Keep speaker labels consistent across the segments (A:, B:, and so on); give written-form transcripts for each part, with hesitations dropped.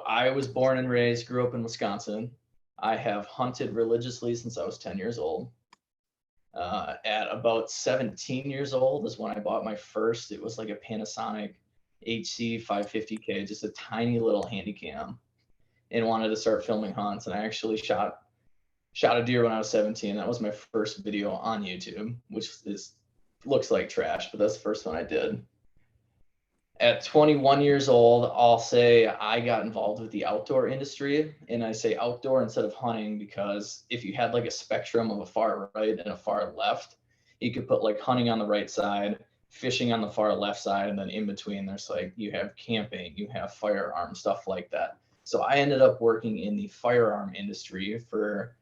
A: I was born and raised, grew up in Wisconsin. I have hunted religiously since I was 10 years old. At about 17 years old is when I bought my first. It was like a Panasonic HC 550K, just a tiny little handy cam, and wanted to start filming hunts. And I actually shot a deer when I was 17. That was my first video on YouTube, which is looks like trash, but that's the first one I did. At 21 years old, I'll say I got involved with the outdoor industry. And I say outdoor instead of hunting because if you had like a spectrum of a far right and a far left, you could put like hunting on the right side, fishing on the far left side, and then in between there's like you have camping, you have firearm, stuff like that. So I ended up working in the firearm industry for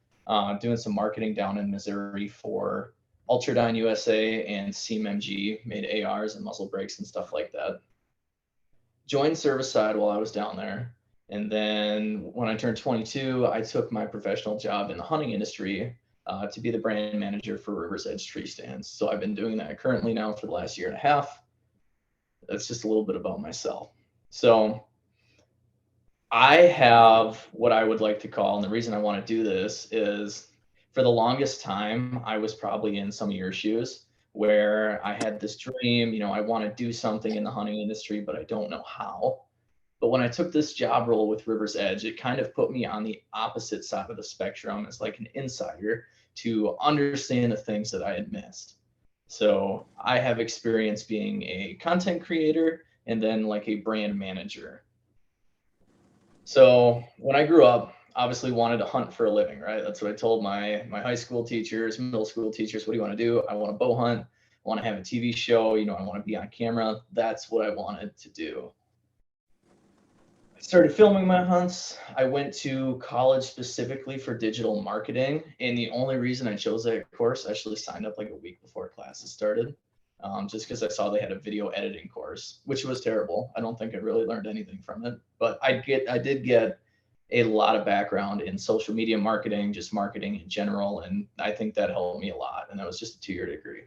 A: doing some marketing down in Missouri for Ultradyne USA and CMMG, made ARs and muzzle brakes and stuff like that. Joined Cervicide while I was down there. And then when I turned 22, I took my professional job in the hunting industry to be the brand manager for River's Edge Treestands. So I've been doing that currently now for the last year and a half. That's just a little bit about myself. So I have what I would like to call, and the reason I want to do this is for the longest time, I was probably in some of your shoes where I had this dream, I want to do something in the hunting industry, but I don't know how. But when I took this job role with River's Edge, it kind of put me on the opposite side of the spectrum as like an insider to understand the things that I had missed. So I have experience being a content creator and then like a brand manager. So when I grew up, obviously wanted to hunt for a living, right? That's what I told my high school teachers, middle school teachers. What do you want to do? I want to bow hunt. I want to have a TV show. I want to be on camera. That's what I wanted to do. I started filming my hunts. I went to college specifically for digital marketing. And the only reason I chose that course, I actually signed up like a week before classes started, just because I saw they had a video editing course, which was terrible. I don't think I really learned anything from it, but I did get a lot of background in social media marketing, just marketing in general. And I think that helped me a lot. And that was just a 2-year degree.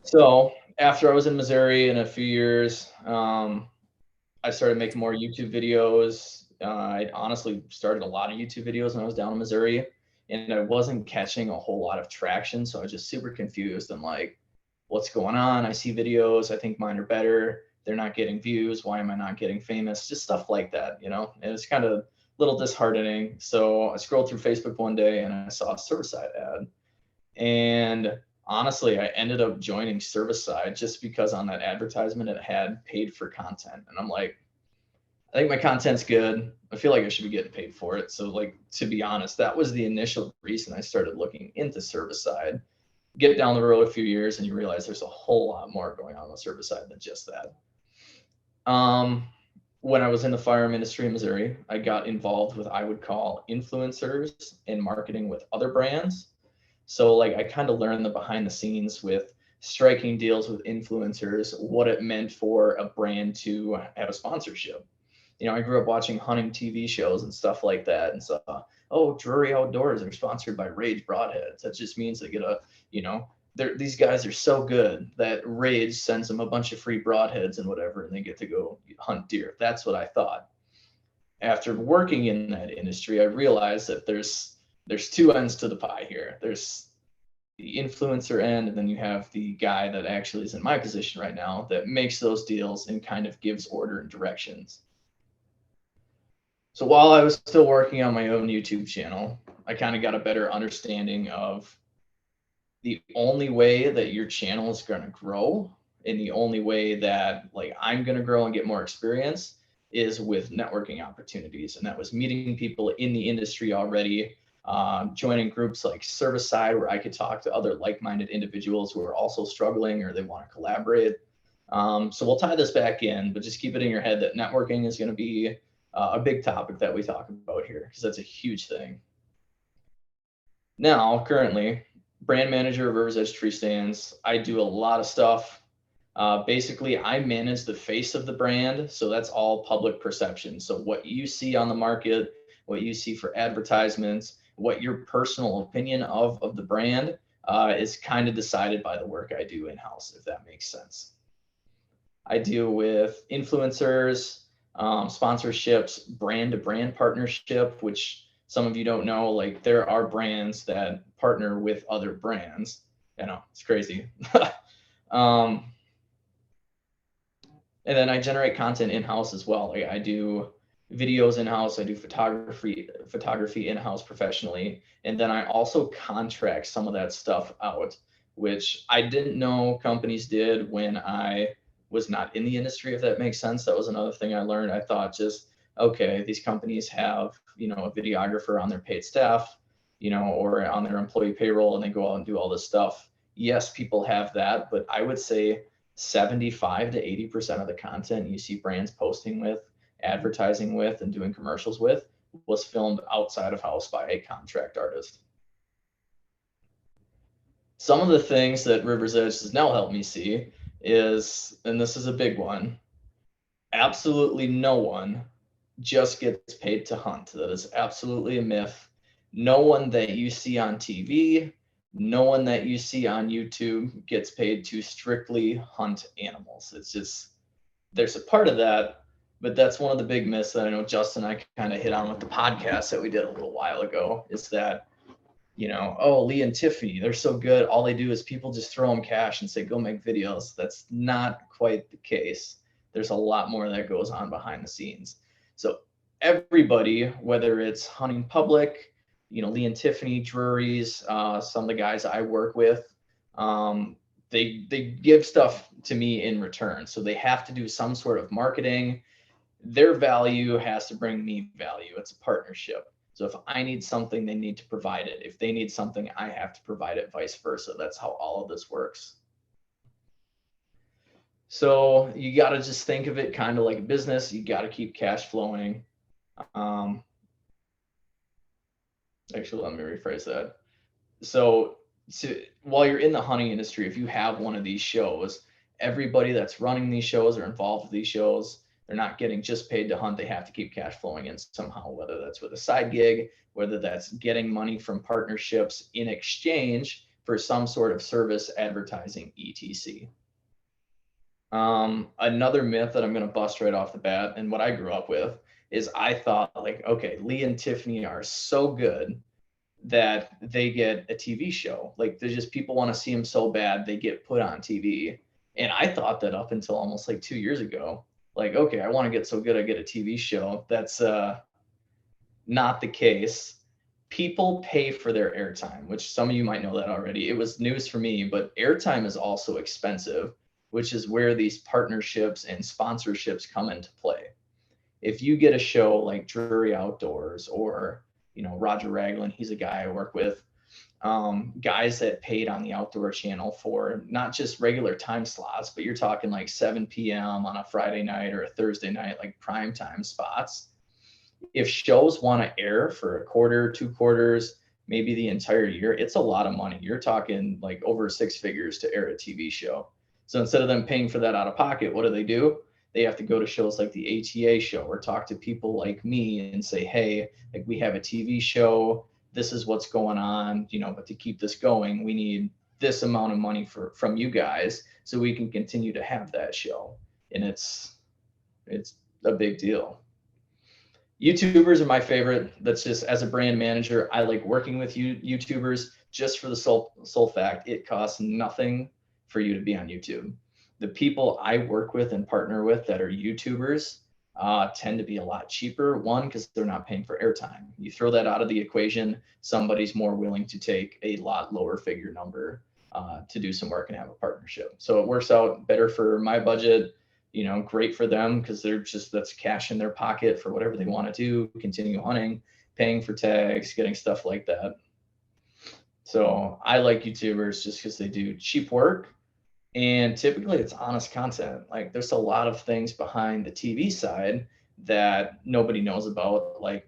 A: So after I was in Missouri in a few years, I started making more YouTube videos. I honestly started a lot of YouTube videos when I was down in Missouri, and I wasn't catching a whole lot of traction. So I was just super confused. I'm like, what's going on? I see videos. I think mine are better. They're not getting views. Why am I not getting famous? Just stuff like that, And it's kind of a little disheartening. So I scrolled through Facebook one day and I saw a Cervicide ad. And honestly, I ended up joining Cervicide just because on that advertisement it had paid for content. And I'm like, I think my content's good. I feel like I should be getting paid for it. So like, to be honest, that was the initial reason I started looking into Cervicide. Get down the road a few years and you realize there's a whole lot more going on with Cervicide than just that. When I was in the firearm industry in Missouri, I got involved with, I would call, influencers and marketing with other brands. So like I kind of learned the behind the scenes with striking deals with influencers, what it meant for a brand to have a sponsorship. I grew up watching hunting TV shows and stuff like that, and saw, oh, Drury Outdoors are sponsored by Rage Broadheads. That just means they get these guys are so good that Rage sends them a bunch of free broadheads and whatever, and they get to go hunt deer. That's what I thought. After working in that industry, I realized that there's two ends to the pie here. There's the influencer end, and then you have the guy that actually is in my position right now that makes those deals and kind of gives order and directions. So while I was still working on my own YouTube channel, I kind of got a better understanding of the only way that your channel is going to grow, and the only way that like I'm going to grow and get more experience is with networking opportunities. And that was meeting people in the industry already, joining groups like Cervicide, where I could talk to other like-minded individuals who are also struggling or they want to collaborate. So we'll tie this back in, but just keep it in your head that networking is going to be a big topic that we talk about here, because that's a huge thing. Now, currently, brand manager of River's Edge Treestands. I do a lot of stuff. Basically, I manage the face of the brand. So that's all public perception. So what you see on the market, what you see for advertisements, what your personal opinion of the brand is kind of decided by the work I do in-house, if that makes sense. I deal with influencers, sponsorships, brand to brand partnership, which some of you don't know, like there are brands that partner with other brands. You know, it's crazy. um, and then I generate content in-house as well. Like I do videos in-house, I do photography in-house professionally, and then I also contract some of that stuff out, which I didn't know companies did when I was not in the industry, if that makes sense. That was another thing I learned. I thought just, okay, these companies have, you know, a videographer on their paid staff, you know, or on their employee payroll, and they go out and do all this stuff. Yes, people have that, but I would say 75 to 80% of the content you see brands posting with, advertising with, and doing commercials with was filmed outside of house by a contract artist. Some of the things that River's Edge has now helped me see is, and this is a big one, absolutely no one just gets paid to hunt. That is absolutely a myth. No one that you see on TV, no one that you see on YouTube gets paid to strictly hunt animals. It's just, there's a part of that, but that's one of the big myths that I know Justin and I kind of hit on with the podcast that we did a little while ago, is that, you know, oh, Lee and Tiffany, they're so good. All they do is people just throw them cash and say, go make videos. That's not quite the case. There's a lot more that goes on behind the scenes. So everybody, whether it's hunting public, you know, Lee and Tiffany, Drury's, some of the guys I work with, they give stuff to me in return. So they have to do some sort of marketing. Their value has to bring me value. It's a partnership. So if I need something, they need to provide it. If they need something, I have to provide it, vice versa. That's how all of this works. So you got to just think of it kind of like a business. You got to keep cash flowing. Actually, let me rephrase that. So while you're in the hunting industry, if you have one of these shows, everybody that's running these shows or involved with these shows, they're not getting just paid to hunt. They have to keep cash flowing in somehow, whether that's with a side gig, whether that's getting money from partnerships in exchange for some sort of service, advertising, etc. Another myth that I'm going to bust right off the bat, and what I grew up with, is I thought like, okay, Lee and Tiffany are so good that they get a TV show. Like there's just, people want to see them so bad they get put on TV. And I thought that up until almost like 2 years ago. Like, okay, I want to get so good I get a TV show. That's not the case. People pay for their airtime, which some of you might know that already. It was news for me, but airtime is also expensive, which is where these partnerships and sponsorships come into play. If you get a show like Drury Outdoors or, you know, Roger Raglan, he's a guy I work with, guys that paid on the Outdoor Channel for not just regular time slots, but you're talking like 7 p.m. on a Friday night or a Thursday night, like prime time spots. If shows want to air for a quarter, 2 quarters, maybe the entire year, it's a lot of money. You're talking like over 6 figures to air a TV show. So instead of them paying for that out of pocket, what do? They have to go to shows like the ATA show or talk to people like me and say, hey, like we have a TV show, this is what's going on, you know, but to keep this going, we need this amount of money from you guys so we can continue to have that show. And it's a big deal. YouTubers are my favorite. That's just, as a brand manager, I like working with YouTubers just for the sole fact it costs nothing for you to be on YouTube. The people I work with and partner with that are YouTubers tend to be a lot cheaper. One, because they're not paying for airtime. You throw that out of the equation, somebody's more willing to take a lot lower figure number to do some work and have a partnership. So it works out better for my budget, you know, great for them because they're just, that's cash in their pocket for whatever they want to do, continue hunting, paying for tags, getting stuff like that. So I like YouTubers just because they do cheap work. And typically it's honest content. Like there's a lot of things behind the TV side that nobody knows about. Like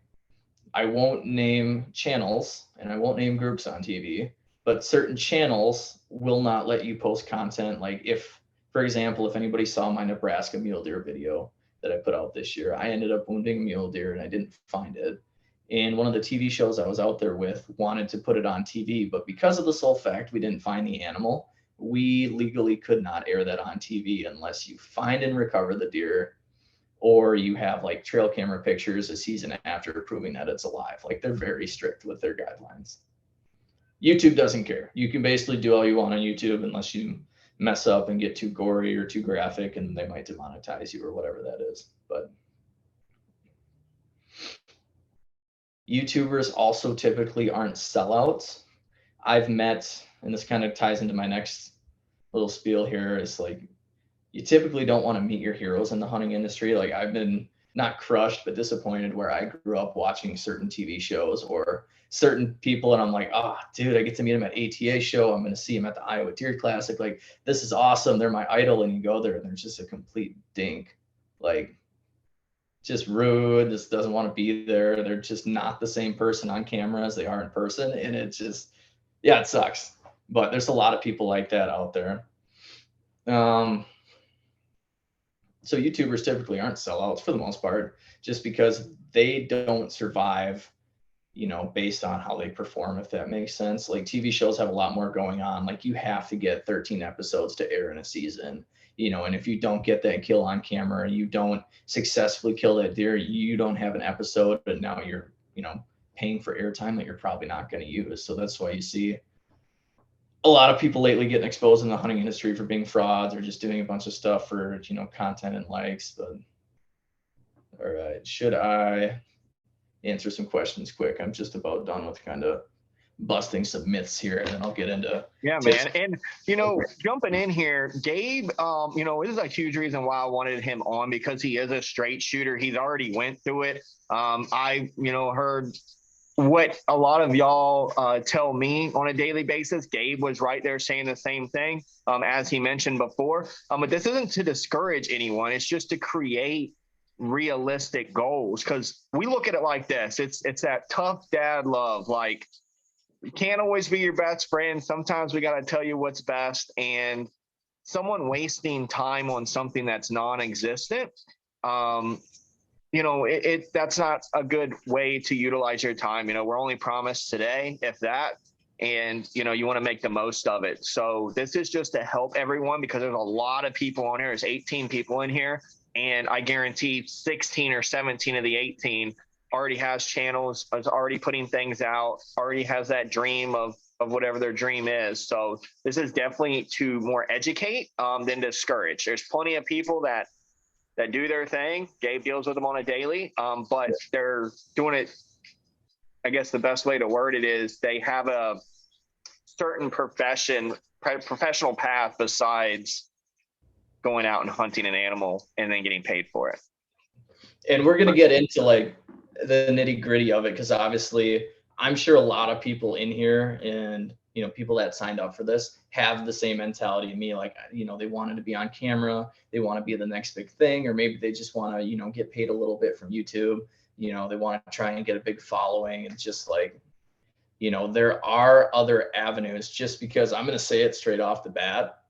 A: I won't name channels and I won't name groups on TV, but certain channels will not let you post content. Like if, for example, if anybody saw my Nebraska mule deer video that I put out this year, I ended up wounding a mule deer and I didn't find it. And one of the TV shows I was out there with wanted to put it on TV, but because of the sole fact we didn't find the animal, we legally could not air that on TV unless you find and recover the deer or you have like trail camera pictures a season after proving that it's alive. Like they're very strict with their guidelines. YouTube doesn't care. You can basically do all you want on YouTube unless you mess up and get too gory or too graphic, and they might demonetize you or whatever that is. But YouTubers also typically aren't sellouts. I've met, and this kind of ties into my next little spiel here, is like you typically don't want to meet your heroes in the hunting industry. Like I've been not crushed, but disappointed where I grew up watching certain TV shows or certain people, and I'm like, oh, dude, I get to meet them at ATA show. I'm going to see them at the Iowa Deer Classic. Like, this is awesome. They're my idol. And you go there, and they're just a complete dink. Like, just rude, just doesn't want to be there. They're just not the same person on camera as they are in person. And it just, yeah, it sucks. But there's a lot of people like that out there. So YouTubers typically aren't sellouts for the most part, just because they don't survive, you know, based on how they perform, if that makes sense. Like TV shows have a lot more going on. Like you have to get 13 episodes to air in a season, you know, and if you don't get that kill on camera, you don't successfully kill that deer, you don't have an episode, but now you're, you know, paying for airtime that you're probably not going to use. So that's why you see a lot of people lately getting exposed in the hunting industry for being frauds or just doing a bunch of stuff for, you know, content and likes. But all right, should I answer some questions quick? I'm just about done with kind of busting some myths here, and then I'll get into
B: man. And you know, jumping in here, Gabe, you know, this is a huge reason why I wanted him on, because he is a straight shooter. He's already went through it. I, you know, heard what a lot of y'all tell me on a daily basis. Gabe was right there saying the same thing, as he mentioned before. But this isn't to discourage anyone. It's just to create realistic goals, because we look at it like this. It's that tough dad love. Like, you can't always be your best friend. Sometimes we got to tell you what's best. And someone wasting time on something that's non-existent, you know, that's not a good way to utilize your time. You know, we're only promised today, if that, and, you know, you want to make the most of it. So this is just to help everyone, because there's a lot of people on here. There's 18 people in here, and I guarantee 16 or 17 of the 18 already has channels, is already putting things out, already has that dream of whatever their dream is. So this is definitely to more educate than discourage. There's plenty of people that do their thing. Gabe deals with them on a daily, but they're doing it, I guess the best way to word it is, they have a certain professional path besides going out and hunting an animal and then getting paid for it.
A: And we're going to get into like the nitty gritty of it, because obviously I'm sure a lot of people in here, and, you know, people that signed up for this have the same mentality to me. Like, you know, they wanted to be on camera, they want to be the next big thing, or maybe they just want to, you know, get paid a little bit from YouTube. You know, they want to try and get a big following. And just like, you know, there are other avenues. Just because I'm going to say it straight off the bat,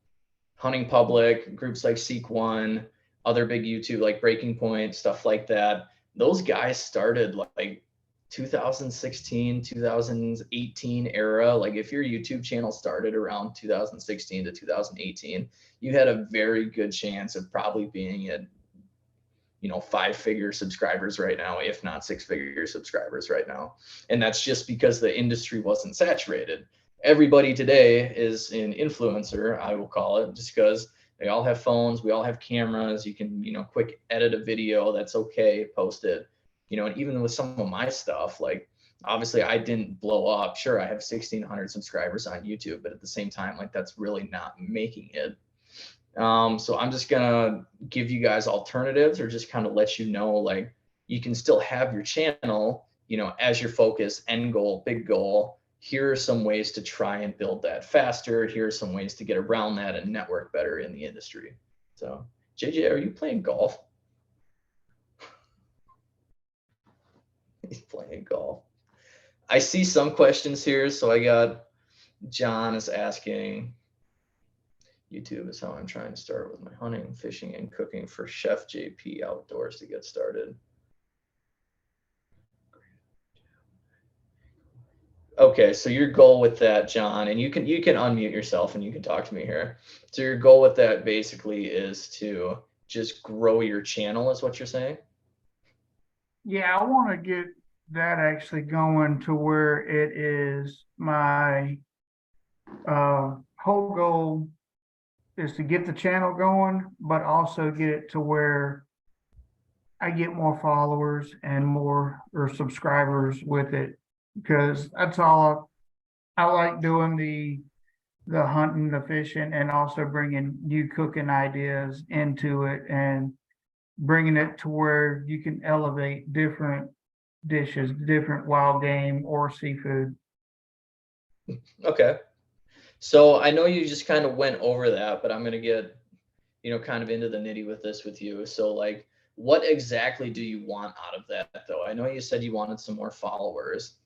A: Hunting Public, groups like Seek One, other big YouTube like Breaking Point, stuff like that, those guys started like 2016, 2018 era. Like if your YouTube channel started around 2016 to 2018, you had a very good chance of probably being at, you know, 5-figure subscribers right now, if not 6-figure subscribers right now. And that's just because the industry wasn't saturated. Everybody today is an influencer, I will call it, just because they all have phones, we all have cameras. You can, you know, quick edit a video, that's okay, post it. You know, and even with some of my stuff, like obviously I didn't blow up. Sure, I have 1,600 subscribers on YouTube, but at the same time, like that's really not making it. So I'm just gonna give you guys alternatives, or just kind of let you know, like, you can still have your channel, you know, as your focus, end goal, big goal. Here are some ways to try and build that faster. Here are some ways to get around that and network better in the industry. So JJ, are you playing golf? He's playing golf. I see some questions here. So I got John is asking, YouTube is how I'm trying to start with my hunting, fishing, and cooking for Chef JP Outdoors to get started. Okay, so your goal with that, John, and you can unmute yourself and you can talk to me here. So your goal with that basically is to just grow your channel, is what you're saying?
C: Yeah, I want to get that actually going to where it is my whole goal is to get the channel going, but also get it to where I get more followers and more or subscribers with it, because that's all I like doing, the hunting, the fishing, and also bringing new cooking ideas into it and bringing it to where you can elevate different dishes, different wild game or seafood.
A: Okay. So I know you just kind of went over that, but I'm going to get, kind of into the nitty with this with you. So like, what exactly do you want out of that though? I know you said you wanted some more followers.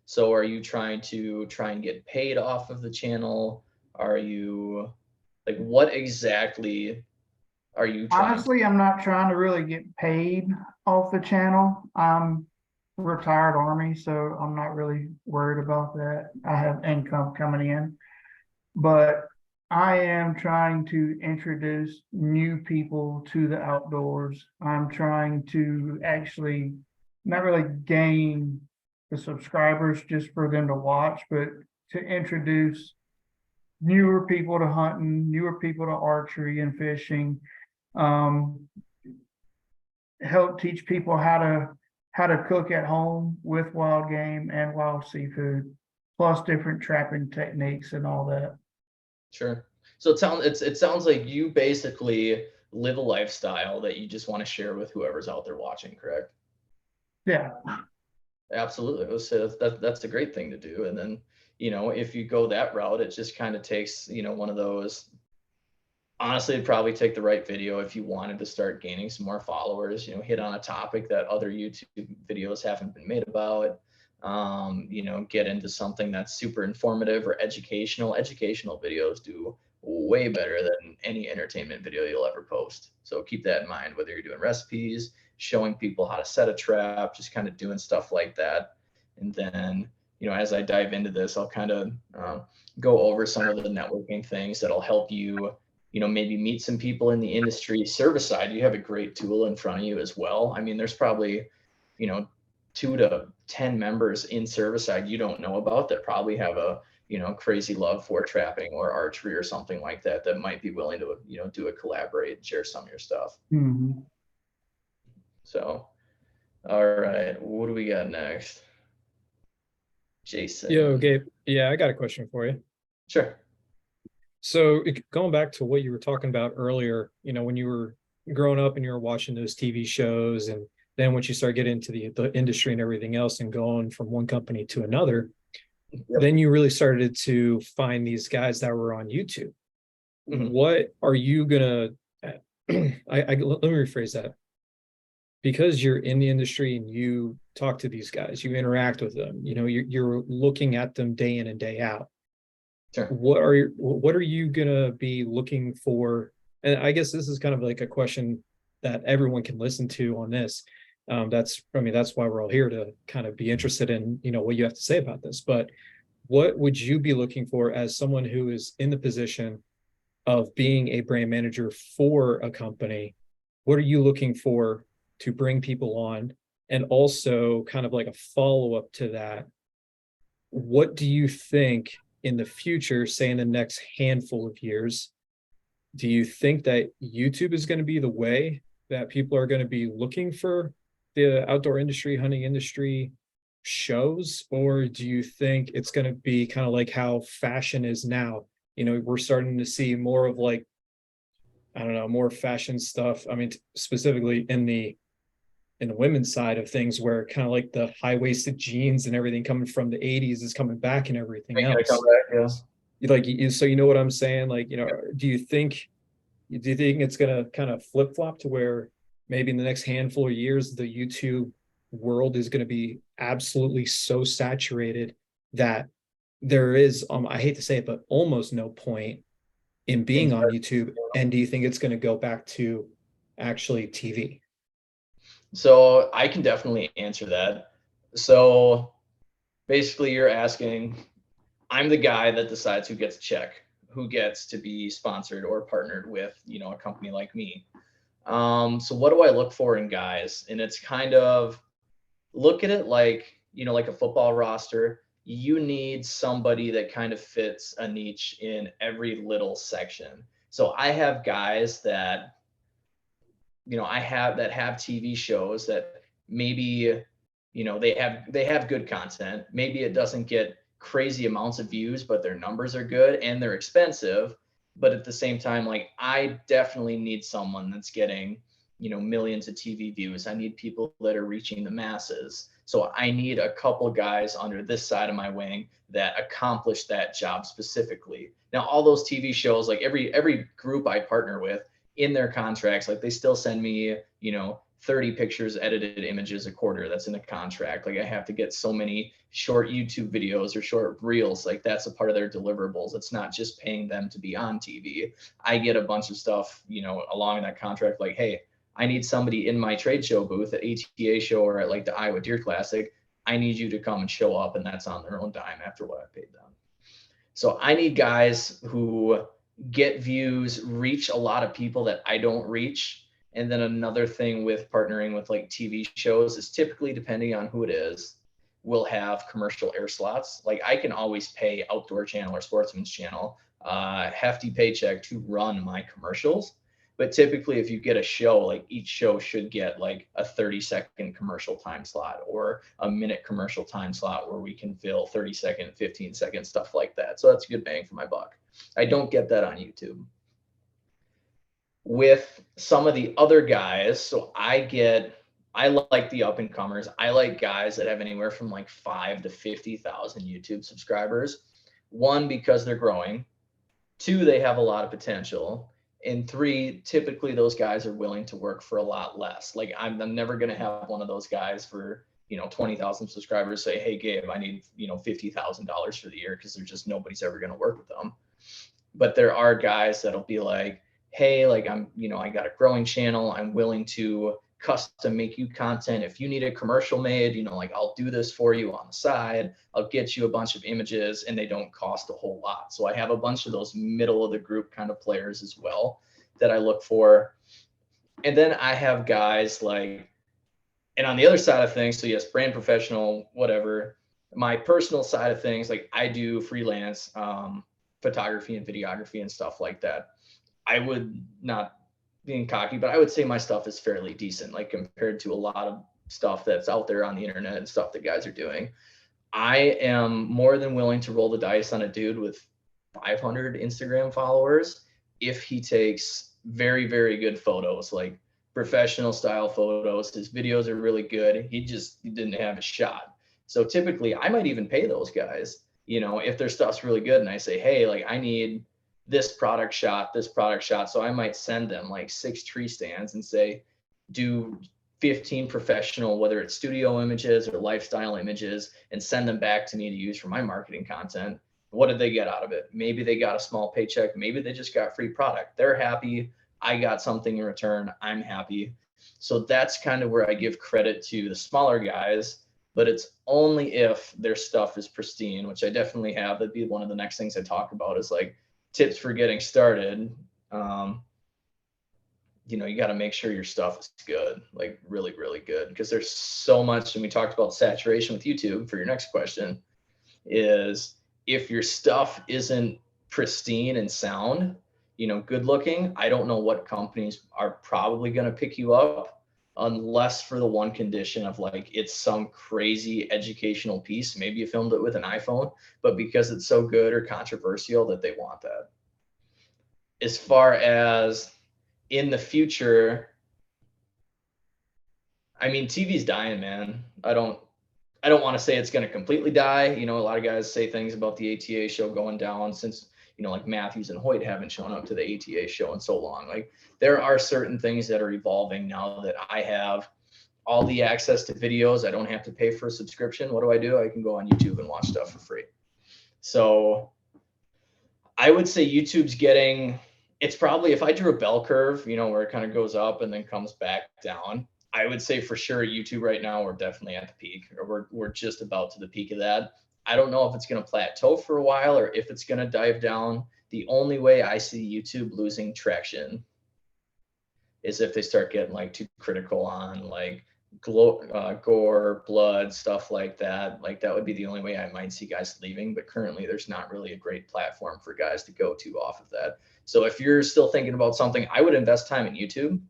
A: So are you trying to try and get paid off of the channel? Are you like, what exactly are you trying to?
C: Honestly, I'm not trying to really get paid off the channel. I'm retired Army, so I'm not really worried about that. I have income coming in, but I am trying to introduce new people to the outdoors. I'm trying to actually not really gain the subscribers just for them to watch, but to introduce newer people to hunting, newer people to archery and fishing. Um, Help teach people how to cook at home with wild game and wild seafood, plus different trapping techniques and all that.
A: Sure. So it sounds like you basically live a lifestyle that you just want to share with whoever's out there watching, correct?
C: Yeah.
A: Absolutely. That's a great thing to do. And then, if you go that route, it just kind of takes, one of those. Honestly, it'd probably take the right video if you wanted to start gaining some more followers, hit on a topic that other YouTube videos haven't been made about. Get into something that's super informative or educational. Educational videos do way better than any entertainment video you'll ever post. So keep that in mind, whether you're doing recipes, showing people how to set a trap, just kind of doing stuff like that. And then, as I dive into this, I'll kind of go over some of the networking things that'll help you, maybe meet some people in the industry. Cervicide, you have a great tool in front of you as well. I mean, there's probably, 2 to 10 members in Cervicide you don't know about that probably have a, crazy love for trapping or archery or something like that, that might be willing to, do a collaborate and share some of your stuff.
C: Mm-hmm.
A: So, all right, what do we got next? Jason.
D: Yo, Gabe. Yeah, I got a question for you.
A: Sure.
D: So going back to what you were talking about earlier, when you were growing up and you were watching those TV shows, and then once you start getting into the industry and everything else and going from one company to another, then you really started to find these guys that were on YouTube.
A: Mhm.
D: What are you gonna, let me rephrase that. Because you're in the industry and you talk to these guys, you interact with them, you're looking at them day in and day out.
A: Sure.
D: What are you gonna be looking for? And I guess this is kind of like a question that everyone can listen to on this. That's why we're all here, to kind of be interested in, what you have to say about this. But what would you be looking for as someone who is in the position of being a brand manager for a company? What are you looking for to bring people on? And also, kind of like a follow-up to that, what do you think in the future, say in the next handful of years, do you think that YouTube is going to be the way that people are going to be looking for the outdoor industry, hunting industry shows? Or do you think it's going to be kind of like how fashion is now? We're starting to see more of like, I don't know, more fashion stuff. I mean, specifically in the women's side of things, where kind of like the high-waisted jeans and everything coming from the 80s is coming back and everything else. So you know what I'm saying? Like, do you think it's gonna kind of flip-flop to where maybe in the next handful of years the YouTube world is going to be absolutely so saturated that there is, I hate to say it, but almost no point in being on YouTube? And do you think it's going to go back to actually TV?
A: So I can definitely answer that. So basically, you're asking, I'm the guy that decides who gets to be sponsored or partnered with, a company like me. So what do I look for in guys? And it's kind of, look at it like, like a football roster. You need somebody that kind of fits a niche in every little section. So I have guys that, that have TV shows that maybe, they have good content. Maybe it doesn't get crazy amounts of views, but their numbers are good and they're expensive. But at the same time, like, I definitely need someone that's getting, millions of TV views. I need people that are reaching the masses. So I need a couple guys under this side of my wing that accomplish that job specifically. Now, all those TV shows, like every group I partner with, in their contracts, like, they still send me, 30 pictures, edited images a quarter. That's in the contract. Like, I have to get so many short YouTube videos or short reels. Like, that's a part of their deliverables. It's not just paying them to be on TV. I get a bunch of stuff, along in that contract. Like, hey, I need somebody in my trade show booth at ATA show or at like the Iowa Deer Classic. I need you to come and show up, and that's on their own dime after what I paid them. So I need guys who get views, reach a lot of people that I don't reach. And then another thing with partnering with like TV shows is, typically, depending on who it is, we'll have commercial air slots. Like, I can always pay Outdoor Channel or Sportsman's Channel hefty paycheck to run my commercials. But typically, if you get a show, like, each show should get like a 30-second commercial time slot or a minute commercial time slot where we can fill 30-second, 15-second stuff like that. So that's a good bang for my buck. I don't get that on YouTube. With some of the other guys, so I like the up and comers. I like guys that have anywhere from like 5 to 50,000 YouTube subscribers. One, because they're growing. Two, they have a lot of potential. And three, typically those guys are willing to work for a lot less. Like, I'm never going to have one of those guys for, 20,000 subscribers say, hey, Gabe, I need, $50,000 for the year, because there's just nobody's ever going to work with them. But there are guys that'll be like, hey, like, I got a growing channel. I'm willing to custom make you content. If you need a commercial made, like, I'll do this for you on the side. I'll get you a bunch of images, and they don't cost a whole lot. So I have a bunch of those middle of the group kind of players as well that I look for. And then I have guys like, and on the other side of things, so yes, brand professional, whatever. My personal side of things, like, I do freelance photography and videography and stuff like that. I would not, being cocky, but I would say my stuff is fairly decent, like, compared to a lot of stuff that's out there on the internet and stuff that guys are doing. I am more than willing to roll the dice on a dude with 500 Instagram followers if he takes very, very good photos, like professional style photos. His videos are really good. He didn't have a shot. So typically I might even pay those guys, if their stuff's really good, and I say, hey, like, I need this product shot. So I might send them like 6 tree stands and say, do 15 professional, whether it's studio images or lifestyle images, and send them back to me to use for my marketing content. What did they get out of it? Maybe they got a small paycheck. Maybe they just got free product. They're happy. I got something in return. I'm happy. So that's kind of where I give credit to the smaller guys, but it's only if their stuff is pristine, which I definitely have. That'd be one of the next things I talk about, is like tips for getting started. You got to make sure your stuff is good, like really, really good, because there's so much. And we talked about saturation with YouTube for your next question, is if your stuff isn't pristine and sound, good looking, I don't know what companies are probably going to pick you up, unless for the one condition of like, it's some crazy educational piece. Maybe you filmed it with an iPhone, but because it's so good or controversial that they want that. As far as in the future, I mean, TV's dying, man. I don't want to say it's going to completely die. A lot of guys say things about the ATA show going down since, like Matthews and Hoyt haven't shown up to the ATA show in so long. Like, there are certain things that are evolving now that I have all the access to videos. I don't have to pay for a subscription. What do? I can go on YouTube and watch stuff for free. So I would say YouTube's it's probably, if I drew a bell curve, where it kind of goes up and then comes back down, I would say for sure YouTube right now, we're definitely at the peak, or we're just about to the peak of that. I don't know if it's going to plateau for a while or if it's going to dive down. The only way I see YouTube losing traction is if they start getting like too critical on like gore, blood, stuff like that. Like that would be the only way I might see guys leaving. But currently, there's not really a great platform for guys to go to off of that. So if you're still thinking about something, I would invest time in YouTube.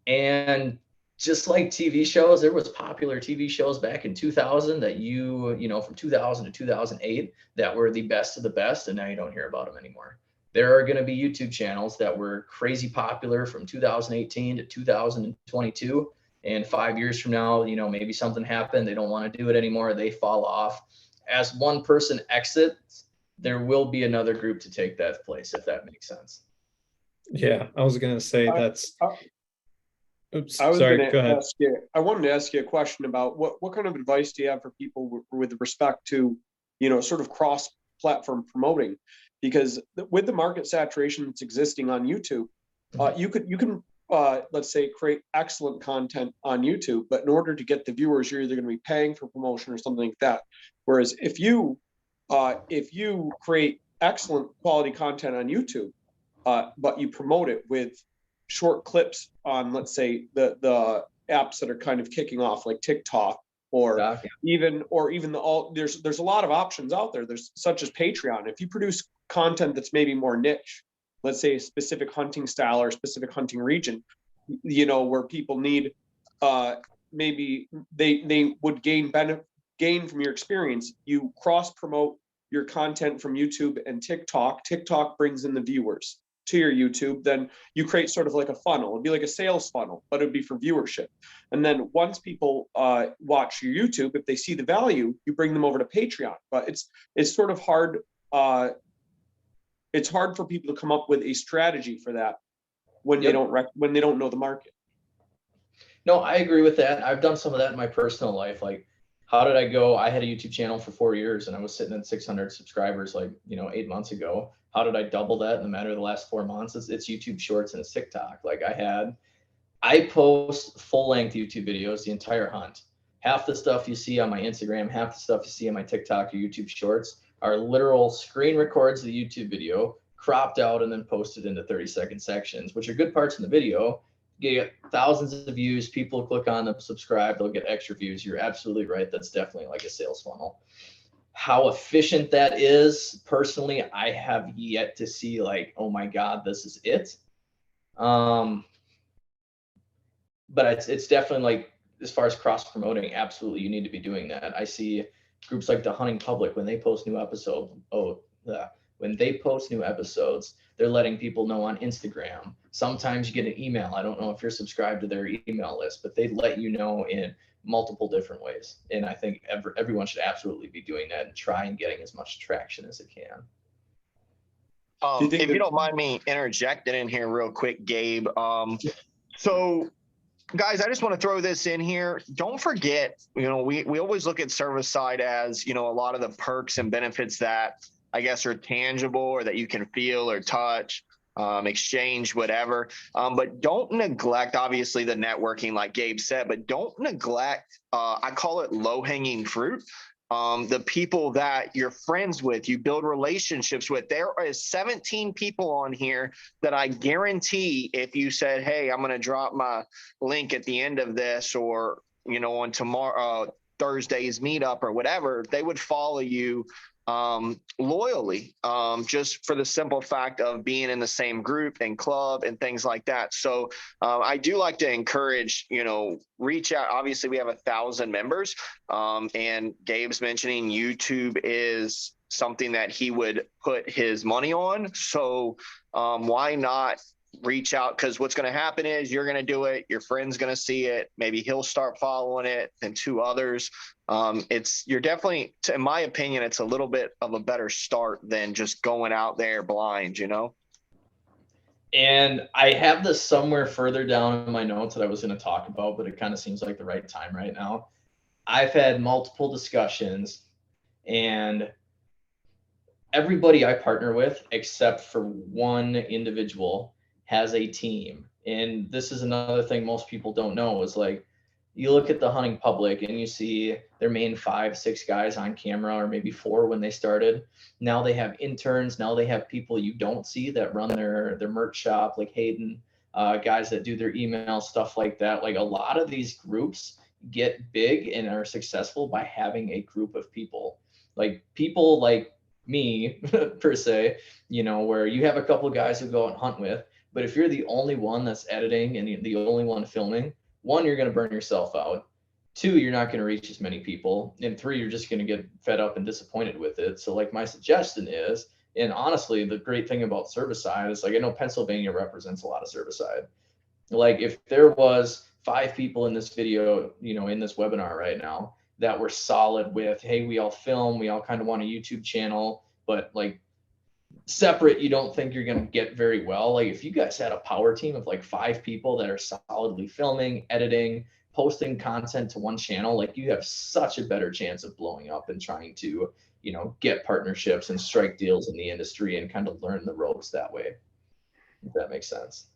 A: And just like TV shows, there was popular TV shows back in 2000 that you know, from 2000 to 2008 that were the best of the best, and now you don't hear about them anymore. There are going to be YouTube channels that were crazy popular from 2018 to 2022. And 5 years from now, you know, maybe something happened. They don't want to do it anymore. They fall off. As one person exits, there will be another group to take that place, if that makes sense.
D: Yeah, I was gonna say that's. Oops,
E: I was
D: sorry.
E: going
D: Go
E: to
D: ahead.
E: ask you. I wanted to ask you a question about what kind of advice do you have for people with respect to, you know, sort of cross-platform promoting, because with the market saturation that's existing on YouTube, you can let's say create excellent content on YouTube, but in order to get the viewers, you're either going to be paying for promotion or something like that. Whereas if you create excellent quality content on YouTube, but you promote it with short clips on, let's say, the apps that are kind of kicking off, like TikTok, or even there's a lot of options out there. There's such as Patreon. If you produce content that's maybe more niche, let's say a specific hunting style or a specific hunting region, you know, where people need maybe they would gain from your experience. You cross promote your content from YouTube and TikTok. TikTok brings in the viewers to your YouTube, then you create sort of like a funnel. It'd be like a sales funnel, but it'd be for viewership. And then once people watch your YouTube, if they see the value, you bring them over to Patreon. But it's sort of hard. It's hard for people to come up with a strategy for that when they don't know the market.
A: No, I agree with that. I've done some of that in my personal life. Like, how did I go? I had a YouTube channel for 4 years and I was sitting at 600 subscribers, like, you know, 8 months ago. How did I double that in the matter of the last 4 months? It's YouTube Shorts and it's TikTok. Like I post full length YouTube videos, the entire hunt. Half the stuff you see on my Instagram, half the stuff you see on my TikTok or YouTube Shorts are literal screen records of the YouTube video, cropped out and then posted into 30-second sections, which are good parts in the video. You get thousands of views, people click on them, subscribe, they'll get extra views. You're absolutely right. That's definitely like a sales funnel. How efficient that is, personally, I have yet to see like, oh my God, this is it. But it's definitely like, as far as cross promoting, absolutely, you need to be doing that. I see groups like the Hunting Public, when they post new episodes, they're letting people know on Instagram. Sometimes you get an email. I don't know if you're subscribed to their email list, but they let you know in multiple different ways. And I think everyone should absolutely be doing that and try and getting as much traction as it can.
B: If you don't mind me interjecting in here real quick, Gabe. So guys, I just want to throw this in here. Don't forget, you know, we always look at Cervicide as, you know, a lot of the perks and benefits that I guess are tangible or that you can feel or touch, exchange, whatever. But don't neglect, obviously, the networking, like Gabe said, but don't neglect, I call it low-hanging fruit. The people that you're friends with, you build relationships with. There is 17 people on here that I guarantee if you said, hey, I'm going to drop my link at the end of this, or, you know, on tomorrow, Thursday's meetup or whatever, they would follow you loyally, just for the simple fact of being in the same group and club and things like that. So I do like to encourage, you know, reach out. Obviously we have 1,000 members, and Gabe's mentioning YouTube is something that he would put his money on. So why not reach out? Because what's going to happen is you're going to do it, your friend's going to see it, maybe he'll start following it, and 2 others. You're definitely, in my opinion, it's a little bit of a better start than just going out there blind, you know?
A: And I have this somewhere further down in my notes that I was going to talk about, but it kind of seems like the right time right now. I've had multiple discussions, and everybody I partner with, except for one individual, has a team. And this is another thing most people don't know, is like, you look at the Hunting Public and you see their main 5-6 guys on camera, or maybe 4 when they started. Now they have interns. Now they have people you don't see that run their merch shop, like Hayden. guys that do their email, stuff like that. Like a lot of these groups get big and are successful by having a group of people. Like people like me, per se, you know, where you have a couple guys who go out and hunt with, but if you're the only one that's editing and the only one filming, one, you're going to burn yourself out. Two, you're not going to reach as many people. And three, you're just going to get fed up and disappointed with it. So like my suggestion is, and honestly, the great thing about Cervicide is, like, I know Pennsylvania represents a lot of Cervicide. Like if there was 5 people in this video, you know, in this webinar right now that were solid with, hey, we all film, we all kind of want a YouTube channel, but like separate, you don't think you're going to get very well. Like if you guys had a power team of like 5 people that are solidly filming, editing, posting content to one channel, like you have such a better chance of blowing up and trying to, you know, get partnerships and strike deals in the industry and kind of learn the ropes that way. If that makes sense.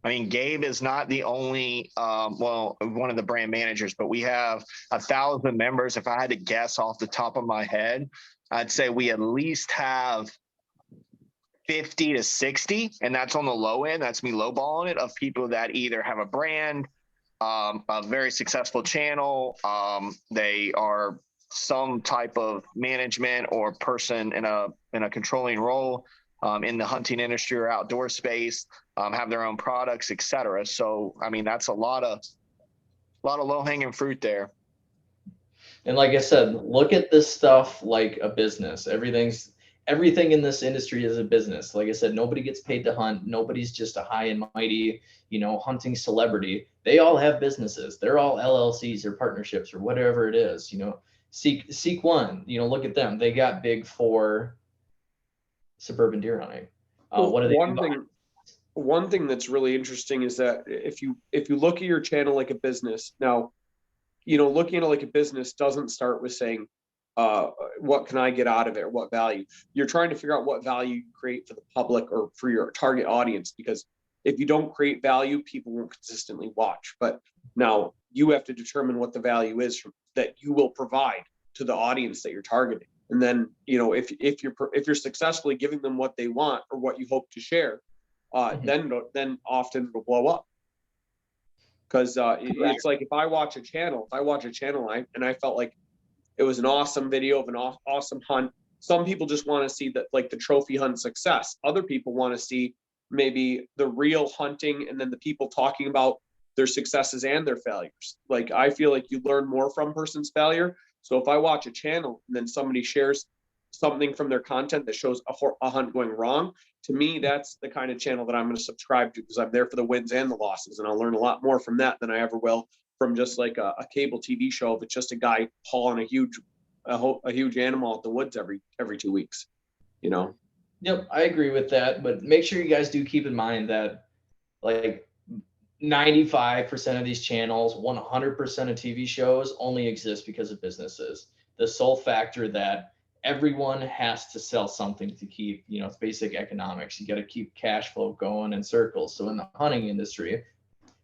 B: I mean, Gabe is not the only, well, one of the brand managers, but we have 1,000 members. If I had to guess off the top of my head, I'd say we at least have 50 to 60, and that's on the low end. That's me lowballing it, of people that either have a brand, a very successful channel, they are some type of management or person in a controlling role in the hunting industry or outdoor space, have their own products, etc. So, I mean, that's a lot of low-hanging fruit there.
A: And like I said, look at this stuff like a business. Everything in this industry is a business. Like I said, nobody gets paid to hunt. Nobody's just a high and mighty, you know, hunting celebrity. They all have businesses. They're all LLCs or partnerships or whatever it is. You know, Seek One, you know, look at them. They got big for suburban deer hunting. What are they?
E: One thing that's really interesting is that if you look at your channel like a business, now, you know, looking at it like a business doesn't start with saying, what can I get out of it, or what value? You're trying to figure out what value you create for the public or for your target audience, because if you don't create value, people won't consistently watch. But now you have to determine what the value is that you will provide to the audience that you're targeting. And then, you know, if you're successfully giving them what they want or what you hope to share, then often it'll blow up. Because it's like if I watch a channel and I felt like it was an awesome video of an awesome hunt. Some people just want to see that, like the trophy hunt success. Other people want to see maybe the real hunting and then the people talking about their successes and their failures. Like I feel like you learn more from a person's failure. So if I watch a channel and then somebody shares something from their content that shows a hunt going wrong, to me, that's the kind of channel that I'm going to subscribe to, because I'm there for the wins and the losses. And I'll learn a lot more from that than I ever will from just like a cable TV show if it's just a guy hauling a huge animal out the woods every 2 weeks, you know?
A: Yep, I agree with that. But make sure you guys do keep in mind that like 95% of these channels, 100% of TV shows only exist because of businesses. The sole factor that everyone has to sell something to keep, you know, it's basic economics. You got to keep cash flow going in circles. So in the hunting industry,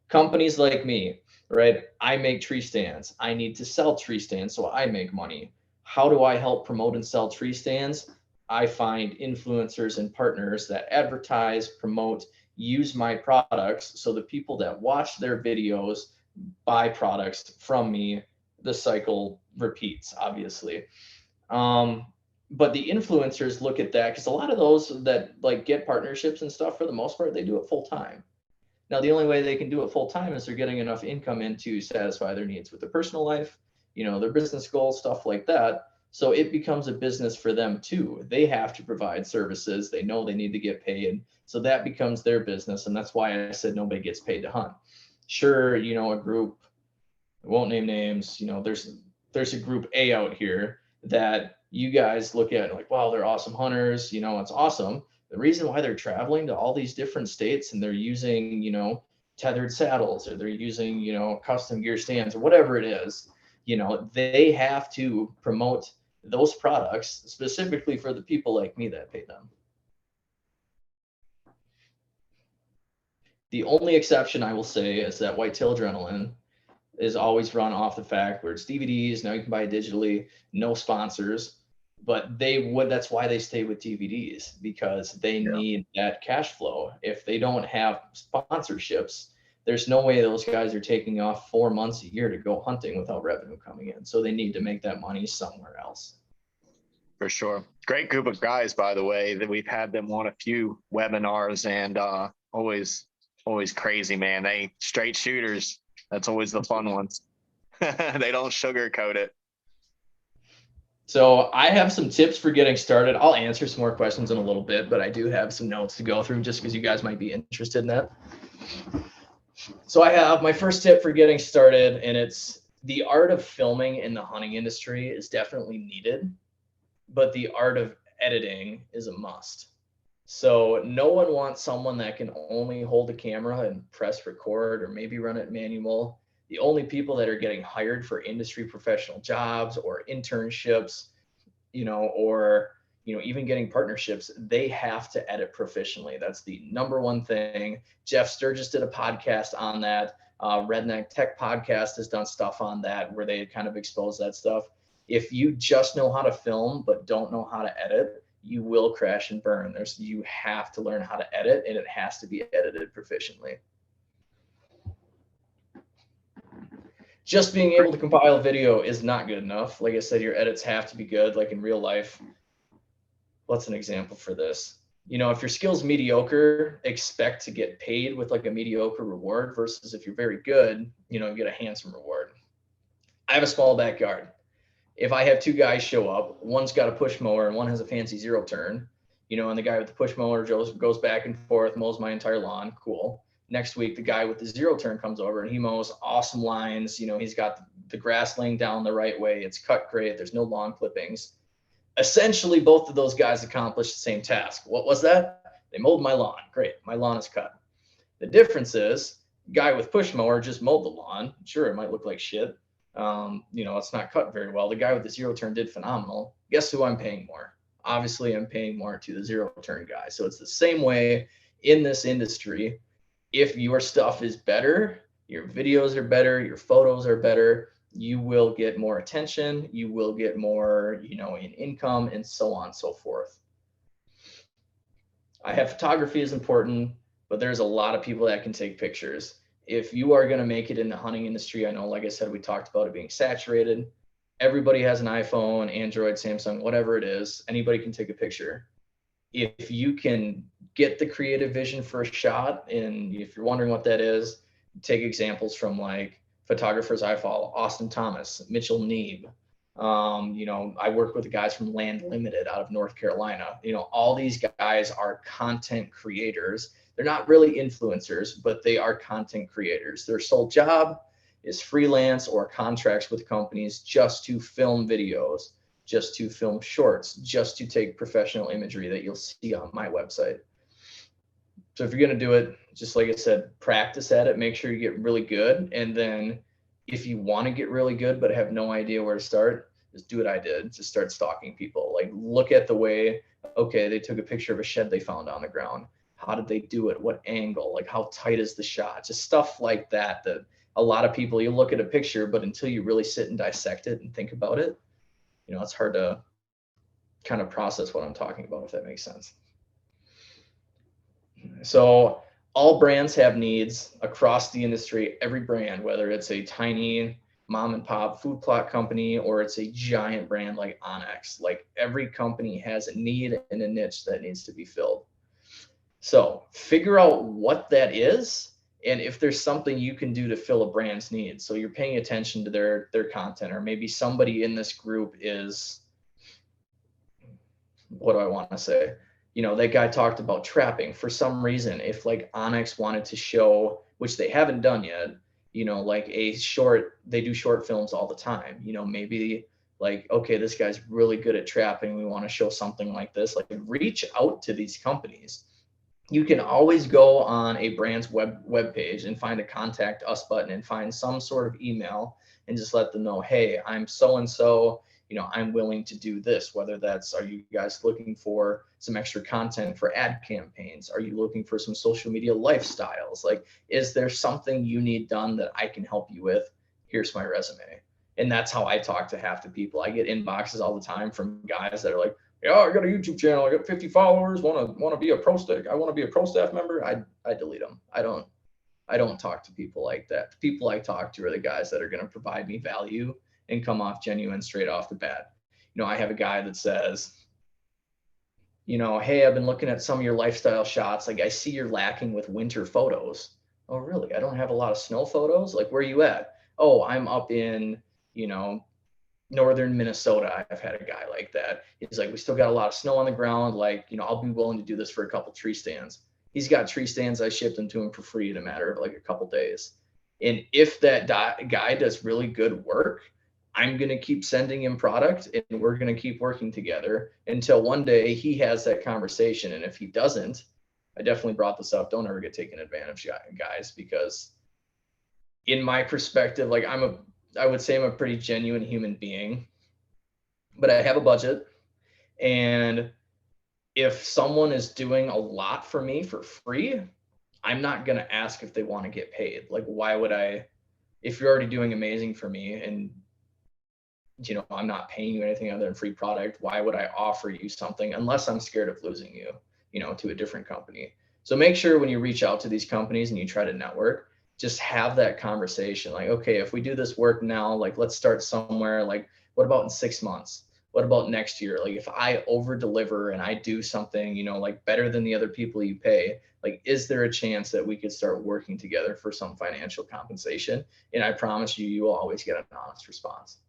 A: companies like me, right? I make tree stands. I need to sell tree stands, so I make money. How do I help promote and sell tree stands? I find influencers and partners that advertise, promote, use my products, so the people that watch their videos buy products from me. The cycle repeats, obviously. But the influencers look at that, because a lot of those that like get partnerships and stuff, for the most part, they do it full time. Now, the only way they can do it full time is they're getting enough income in to satisfy their needs with their personal life, you know, their business goals, stuff like that. So it becomes a business for them too. They have to provide services. They know they need to get paid. So that becomes their business. And that's why I said nobody gets paid to hunt. Sure, you know, a group, I won't name names, you know, there's a group A out here that you guys look at like, wow, they're awesome hunters, you know, it's awesome. The reason why they're traveling to all these different states and they're using, you know, tethered saddles, or they're using, you know, custom gear stands, or whatever it is, you know, they have to promote those products specifically for the people like me that pay them. The only exception I will say is that Whitetail Adrenaline is always run off the fact where it's DVDs. Now you can buy it digitally, no sponsors. but that's why they stay with DVDs, because they need that cash flow. If they don't have sponsorships, there's no way those guys are taking off 4 months a year to go hunting without revenue coming in. So they need to make that money somewhere else.
B: For sure. Great group of guys, by the way, that we've had them on a few webinars, and always crazy, man. They straight shooters. That's always the fun ones. They don't sugarcoat it.
A: So I have some tips for getting started. I'll answer some more questions in a little bit, but I do have some notes to go through just because you guys might be interested in that. So I have my first tip for getting started, and it's the art of filming in the hunting industry is definitely needed, but the art of editing is a must. So no one wants someone that can only hold a camera and press record or maybe run it manual. The only people that are getting hired for industry professional jobs or internships, or even getting partnerships, they have to edit proficiently. That's the number one thing. Jeff Sturgis did a podcast on that. Redneck Tech Podcast has done stuff on that where they kind of expose that stuff. If you just know how to film but don't know how to edit, you will crash and burn. You have to learn how to edit, and it has to be edited proficiently. Just being able to compile video is not good enough. Like I said, your edits have to be good, like in real life. What's an example for this? If your skill's mediocre, expect to get paid with like a mediocre reward, versus if you're very good, you get a handsome reward. I have a small backyard. If I have two guys show up, one's got a push mower and one has a fancy zero turn, and the guy with the push mower goes back and forth, mows my entire lawn, cool. Next week, the guy with the zero turn comes over and he mows awesome lines. He's got the grass laying down the right way. It's cut great. There's no lawn clippings. Essentially, both of those guys accomplished the same task. What was that? They mowed my lawn. Great. My lawn is cut. The difference is, the guy with push mower just mowed the lawn. Sure, it might look like shit. It's not cut very well. The guy with the zero turn did phenomenal. Guess who I'm paying more? Obviously, I'm paying more to the zero turn guy. So it's the same way in this industry. If your stuff is better, your videos are better, your photos are better, you will get more attention, you will get more, in income, and so on and so forth. I have photography is important, but there's a lot of people that can take pictures. If you are going to make it in the hunting industry, I know, like I said, we talked about it being saturated. Everybody has an iPhone, Android, Samsung, whatever it is. Anybody can take a picture. If you can get the creative vision for a shot, and if you're wondering what that is, take examples from like photographers I follow, Austin Thomas, Mitchell Neeb. I work with the guys from Land Limited out of North Carolina. All these guys are content creators. They're not really influencers, but they are content creators. Their sole job is freelance or contracts with companies just to film videos, just to film shorts, just to take professional imagery that you'll see on my website. So if you're going to do it, just like I said, practice at it, make sure you get really good. And then if you want to get really good but have no idea where to start, just do what I did. Just start stalking people. Like, look at the way, okay, they took a picture of a shed they found on the ground. How did they do it? What angle? Like, how tight is the shot? Just stuff like that, that a lot of people, you look at a picture, but until you really sit and dissect it and think about it, it's hard to kind of process what I'm talking about, if that makes sense. So all brands have needs across the industry. Every brand, whether it's a tiny mom and pop food plot company or it's a giant brand like Onyx, like every company has a need and a niche that needs to be filled. So figure out what that is, and if there's something you can do to fill a brand's needs. So you're paying attention to their content, or maybe somebody in this group is, what do I want to say? That guy talked about trapping. For some reason, if like Onyx wanted to show, which they haven't done yet, like they do short films all the time. Maybe like, okay, this guy's really good at trapping. We want to show something like this. Like, reach out to these companies. You can always go on a brand's web page and find a contact us button and find some sort of email and just let them know, hey, I'm so-and-so, I'm willing to do this. Whether that's, are you guys looking for some extra content for ad campaigns? Are you looking for some social media lifestyles? Like, is there something you need done that I can help you with? Here's my resume. And that's how I talk to half the people. I get inboxes all the time from guys that are like, yeah, I got a YouTube channel, I got 50 followers, want to be a pro staff. I want to be a pro staff member. I delete them. I don't talk to people like that. The people I talk to are the guys that are going to provide me value and come off genuine straight off the bat. You know, I have a guy that says, you know, hey, I've been looking at some of your lifestyle shots. Like, I see you're lacking with winter photos. Oh, really? I don't have a lot of snow photos. Like, where are you at? Oh, I'm up in, you know, northern Minnesota. I've had a guy like that. He's like, we still got a lot of snow on the ground. Like, you know, I'll be willing to do this for a couple tree stands. He's got tree stands. I shipped them to him for free in a matter of like a couple days. And if that guy does really good work, I'm going to keep sending him product and we're going to keep working together until one day he has that conversation. And if he doesn't, I definitely brought this up. Don't ever get taken advantage of, guys, because in my perspective, like I would say I'm a pretty genuine human being, but I have a budget. And if someone is doing a lot for me for free, I'm not going to ask if they want to get paid. Like, why would I, if you're already doing amazing for me and, you know, I'm not paying you anything other than free product, why would I offer you something unless I'm scared of losing you, you know, to a different company? So make sure when you reach out to these companies and you try to network, just have that conversation. Like, okay, if we do this work now, like, let's start somewhere. Like, what about in 6 months? What about next year? Like, if I over deliver and I do something, you know, like better than the other people you pay, like, is there a chance that we could start working together for some financial compensation? And I promise you, you will always get an honest response.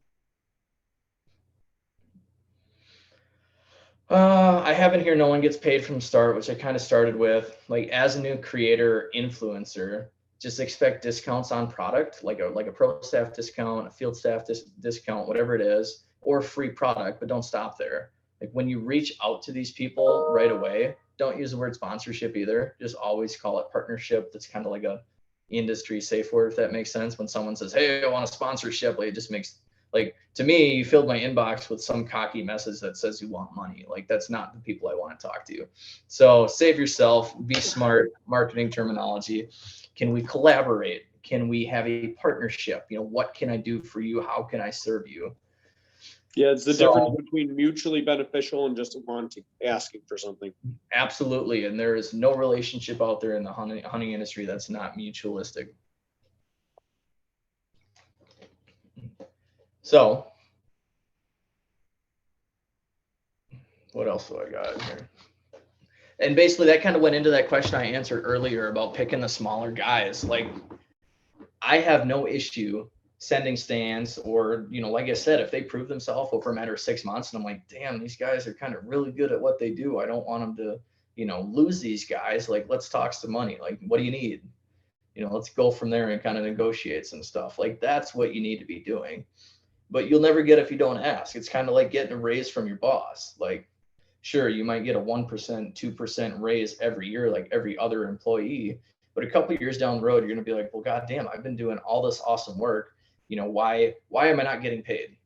A: I have in here, no one gets paid from the start, which I kind of started with. Like, as a new creator influencer, just expect discounts on product, like a pro staff discount, a field staff discount, whatever it is, or free product, but don't stop there. Like, when you reach out to these people right away, don't use the word sponsorship either. Just always call it partnership. That's kind of like a industry safe word, if that makes sense. When someone says, hey, I want a sponsorship, like, it just makes, like, to me, you filled my inbox with some cocky message that says you want money. Like, that's not the people I want to talk to. So save yourself, be smart, marketing terminology. Can we collaborate? Can we have a partnership? You know, what can I do for you? How can I serve you?
E: Yeah, it's the difference between mutually beneficial and just wanting, asking for something.
A: Absolutely. And there is no relationship out there in the hunting industry that's not mutualistic. So what else do I got in here? And basically that kind of went into that question I answered earlier about picking the smaller guys. Like, I have no issue sending stands, or, you know, like I said, if they prove themselves over a matter of 6 months and I'm like, damn, these guys are kind of really good at what they do, I don't want them to, you know, lose these guys. Like, let's talk some money. Like, what do you need? You know, let's go from there and kind of negotiate some stuff. Like, that's what you need to be doing. But you'll never get if you don't ask. It's kind of like getting a raise from your boss. Like, sure, you might get a 1%, 2% raise every year, like every other employee. But a couple of years down the road, you're going to be like, well, goddamn, I've been doing all this awesome work. You know, why am I not getting paid?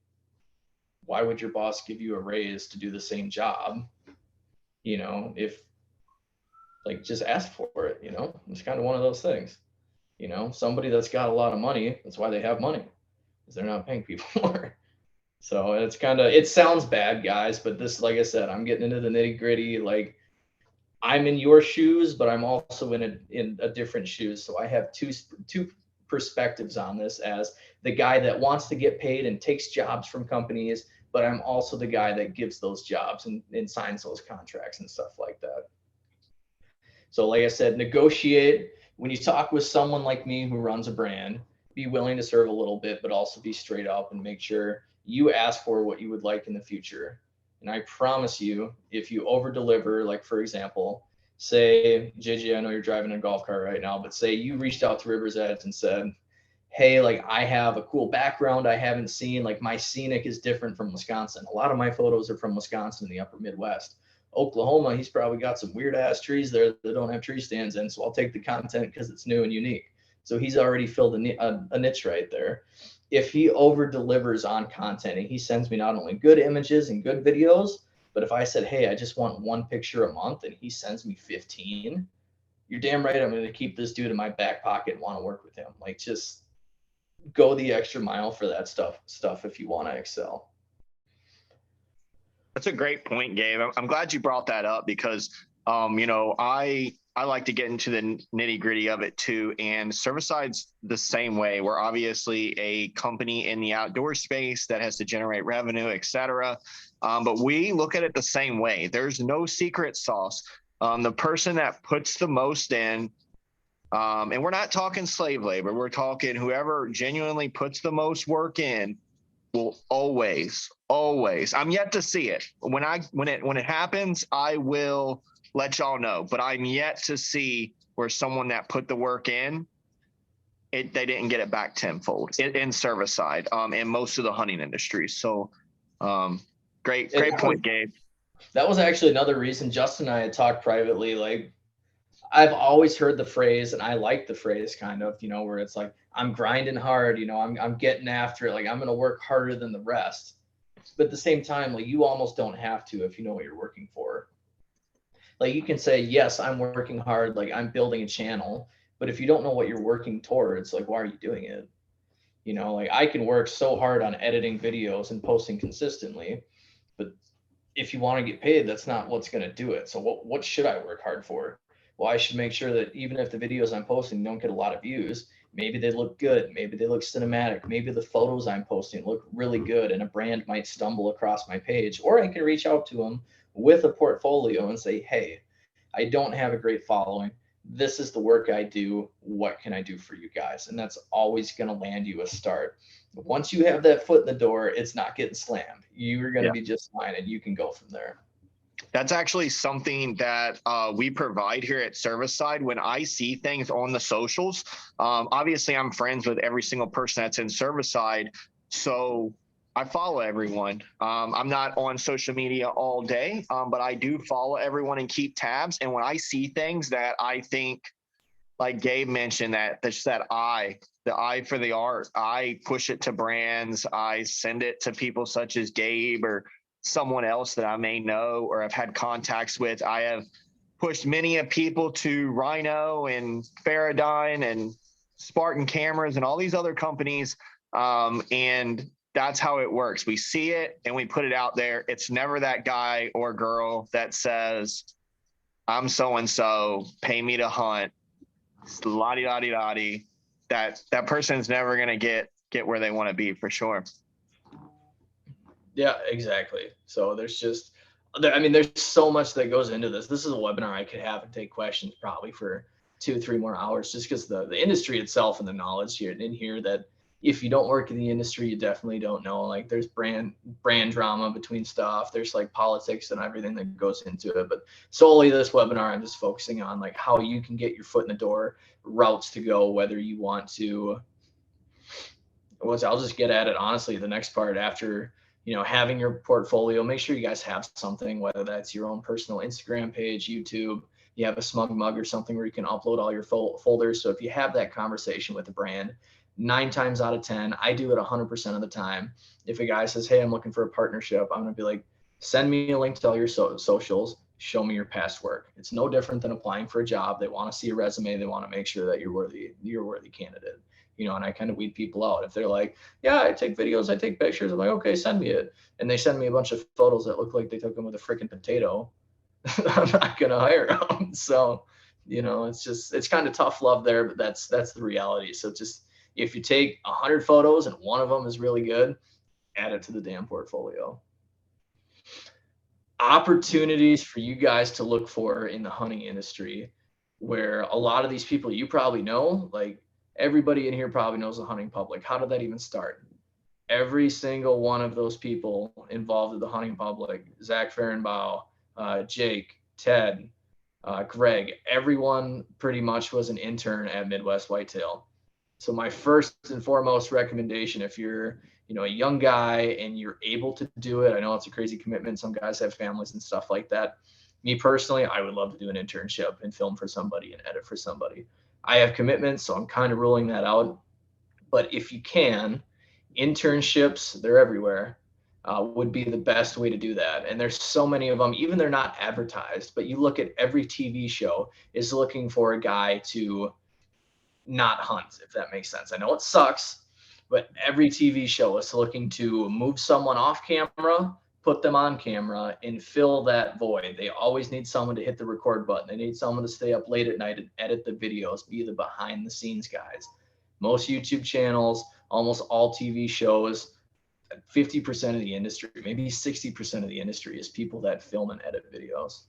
A: Why would your boss give you a raise to do the same job? You know, if, like, just ask for it, you know, it's kind of one of those things. You know, somebody that's got a lot of money, that's why they have money, because they're not paying people more. So it's kind of, it sounds bad, guys, but this, like I said, I'm getting into the nitty gritty. Like, I'm in your shoes, but I'm also in a different shoes. So I have two perspectives on this, as the guy that wants to get paid and takes jobs from companies, but I'm also the guy that gives those jobs and signs those contracts and stuff like that. So like I said, negotiate. When you talk with someone like me who runs a brand, be willing to serve a little bit, but also be straight up and make sure you ask for what you would like in the future. And I promise you, if you over deliver, like, for example, say, JJ, I know you're driving a golf cart right now, but say you reached out to River's Edge and said, hey, like, I have a cool background I haven't seen. Like, my scenic is different from Wisconsin. A lot of my photos are from Wisconsin in the upper Midwest. Oklahoma, he's probably got some weird ass trees there that don't have tree stands in. So I'll take the content because it's new and unique. So he's already filled a niche right there. If he over delivers on content and he sends me not only good images and good videos, but if I said, hey, I just want 1 picture a month and he sends me 15, you're damn right I'm going to keep this dude in my back pocket and want to work with him. Like, just go the extra mile for that stuff if you want to excel.
B: That's a great point, Gabe. I'm glad you brought that up because, I like to get into the nitty gritty of it too. And Cervicide's the same way. We're obviously a company in the outdoor space that has to generate revenue, et cetera. But we look at it the same way. There's no secret sauce. The person that puts the most in, and we're not talking slave labor, we're talking whoever genuinely puts the most work in will always, I'm yet to see it. When it happens, I will let y'all know, but I'm yet to see where someone that put the work in, they didn't get it back tenfold in Cervicide, in most of the hunting industries. So, great point, Gabe.
A: That was actually another reason Justin and I had talked privately. Like, I've always heard the phrase, and I like the phrase kind of, where it's like, I'm grinding hard, I'm getting after it. Like, I'm going to work harder than the rest. But at the same time, like, you almost don't have to if you know what you're working for. Like, you can say, yes, I'm working hard. Like, I'm building a channel. But if you don't know what you're working towards, like, why are you doing it? Like, I can work so hard on editing videos and posting consistently, but if you want to get paid, that's not what's going to do it. So what should I work hard for? Well, I should make sure that even if the videos I'm posting don't get a lot of views, maybe they look good, maybe they look cinematic, maybe the photos I'm posting look really good and a brand might stumble across my page, or I can reach out to them with a portfolio and say, hey, I don't have a great following. This is the work I do. What can I do for you guys? And that's always going to land you a start. Once you have that foot in the door, it's not getting slammed. You're going to be just fine, and you can go from there.
B: That's actually something that we provide here at Cervicide. When I see things on the socials, obviously I'm friends with every single person that's in Cervicide, so I follow everyone. I'm not on social media all day, but I do follow everyone and keep tabs. And when I see things that I think, like Gabe mentioned, that's the eye for the art, I push it to brands. I send it to people such as Gabe or someone else that I may know or have had contacts with. I have pushed many of people to Rhino and Faradyne and Spartan Cameras and all these other companies. And that's how it works. We see it and we put it out there. It's never that guy or girl that says, I'm so-and-so, pay me to hunt, la-di-da-di-da-di. That person's never going to get where they want to be, for sure.
A: Yeah, exactly. So there's so much that goes into this. This is a webinar I could have and take questions probably for 2-3 more hours, just because the industry itself and the knowledge here in here that if you don't work in the industry, you definitely don't know. Like, there's brand drama between stuff. There's like politics and everything that goes into it. But solely this webinar, I'm just focusing on like how you can get your foot in the door, routes to go, whether you want to. I'll just get at it honestly. The next part after, having your portfolio, make sure you guys have something, whether that's your own personal Instagram page, YouTube, you have a smug mug or something where you can upload all your folders. So if you have that conversation with a brand, 9 times out of 10, I do it 100% of the time. If a guy says, hey, I'm looking for a partnership, I'm going to be like, send me a link to all your socials, show me your past work. It's no different than applying for a job. They want to see a resume. They want to make sure that you're a worthy candidate. And I kind of weed people out. If they're like, yeah, I take videos, I take pictures, I'm like, okay, send me it. And they send me a bunch of photos that look like they took them with a freaking potato, I'm not going to hire them. So, it's kind of tough love there, but that's the reality. So just, if you take 100 photos and one of them is really good, add it to the damn portfolio. Opportunities for you guys to look for in the hunting industry, where a lot of these people you probably know, like everybody in here probably knows the hunting public. How did that even start? Every single one of those people involved in the hunting public, Zach Fehrenbaugh, Jake, Ted, Greg, everyone pretty much was an intern at Midwest Whitetail. So my first and foremost recommendation, if you're, a young guy and you're able to do it, I know it's a crazy commitment. Some guys have families and stuff like that. Me personally, I would love to do an internship and film for somebody and edit for somebody. I have commitments, so I'm kind of ruling that out. But if you can, internships, they're everywhere, would be the best way to do that. And there's so many of them, even they're not advertised, but you look at every TV show is looking for a guy to not hunt, if that makes sense. I know it sucks, but every TV show is looking to move someone off camera, put them on camera, and fill that void. They always need someone to hit the record button. They need someone to stay up late at night and edit the videos, be the behind the scenes guys. Most YouTube channels, almost all TV shows, 50% of the industry, maybe 60% of the industry is people that film and edit videos.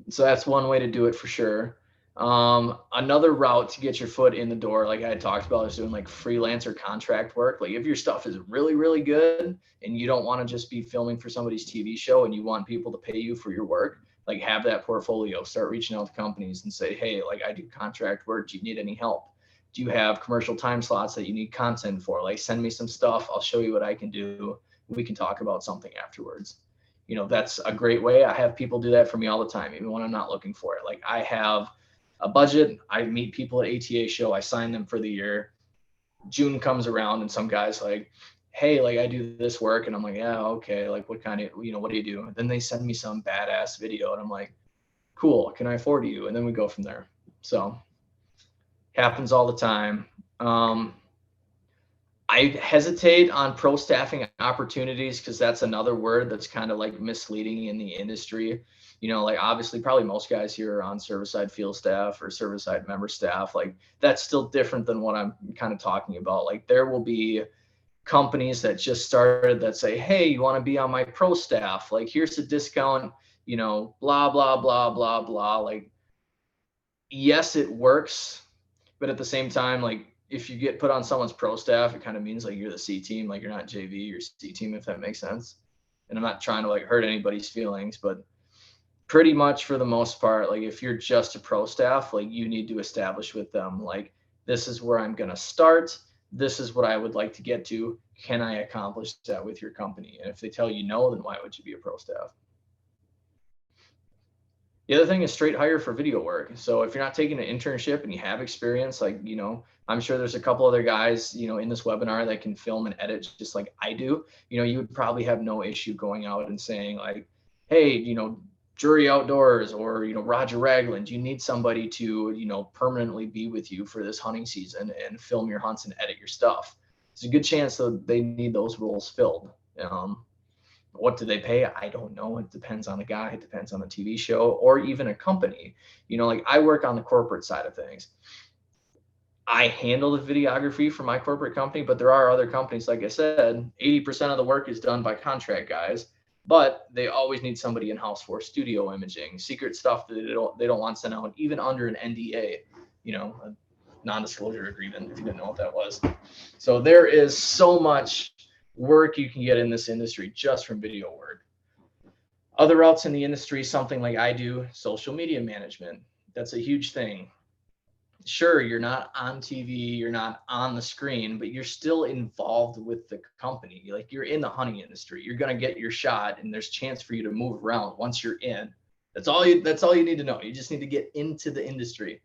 A: So that's one way to do it for sure. Another route to get your foot in the door, like I talked about, is doing like freelance or contract work. Like if your stuff is really, really good and you don't want to just be filming for somebody's TV show and you want people to pay you for your work, like have that portfolio, start reaching out to companies and say, hey, like I do contract work. Do you need any help? Do you have commercial time slots that you need content for? Like send me some stuff. I'll show you what I can do. We can talk about something afterwards. You know, that's a great way. I have people do that for me all the time, even when I'm not looking for it. Like I have a budget. I meet people at ATA show. I sign them for the year. June comes around and some guy's like, hey, like I do this work. And I'm like, yeah, okay. Like what kind of, you know, what do you do? And then they send me some badass video and I'm like, cool. Can I afford you? And then we go from there. So happens all the time. I hesitate on pro staffing opportunities because that's another word that's kind of like misleading in the industry. You know, like obviously probably most guys here are on Cervicide field staff or Cervicide member staff. Like that's still different than what I'm kind of talking about. Like there will be companies that just started that say, hey, you want to be on my pro staff? Like here's a discount, you know, blah, blah, blah, blah, blah. Like, yes, it works. But at the same time, like if you get put on someone's pro staff, it kind of means like you're the C team, like you're not JV, you're C team, if that makes sense. And I'm not trying to like hurt anybody's feelings, but pretty much for the most part, like if you're just a pro staff, like you need to establish with them, like this is where I'm going to start. This is what I would like to get to. Can I accomplish that with your company? And if they tell you no, then why would you be a pro staff? The other thing is straight hire for video work. So if you're not taking an internship and you have experience, like, you know, I'm sure there's a couple other guys, you know, in this webinar that can film and edit just like I do. You know, you would probably have no issue going out and saying like, hey, you know, Jury Outdoors or, you know, Roger Ragland, you need somebody to, you know, permanently be with you for this hunting season and film your hunts and edit your stuff. It's a good chance that they need those roles filled. What do they pay? I don't know. It depends on the guy. It depends on the TV show or even a company. You know, like I work on the corporate side of things. I handle the videography for my corporate company, but there are other companies, like I said, 80% of the work is done by contract guys, but they always need somebody in-house for studio imaging, secret stuff that they don't want sent out, even under an NDA, you know, a non-disclosure agreement, if you didn't know what that was. So there is so much work you can get in this industry just from video work. Other routes in the industry, something like I do, social media management. That's a huge thing. Sure, you're not on TV, you're not on the screen, but you're still involved with the company. Like you're in the hunting industry, you're going to get your shot and there's chance for you to move around once you're in. That's all you need to know. You just need to get into the industry.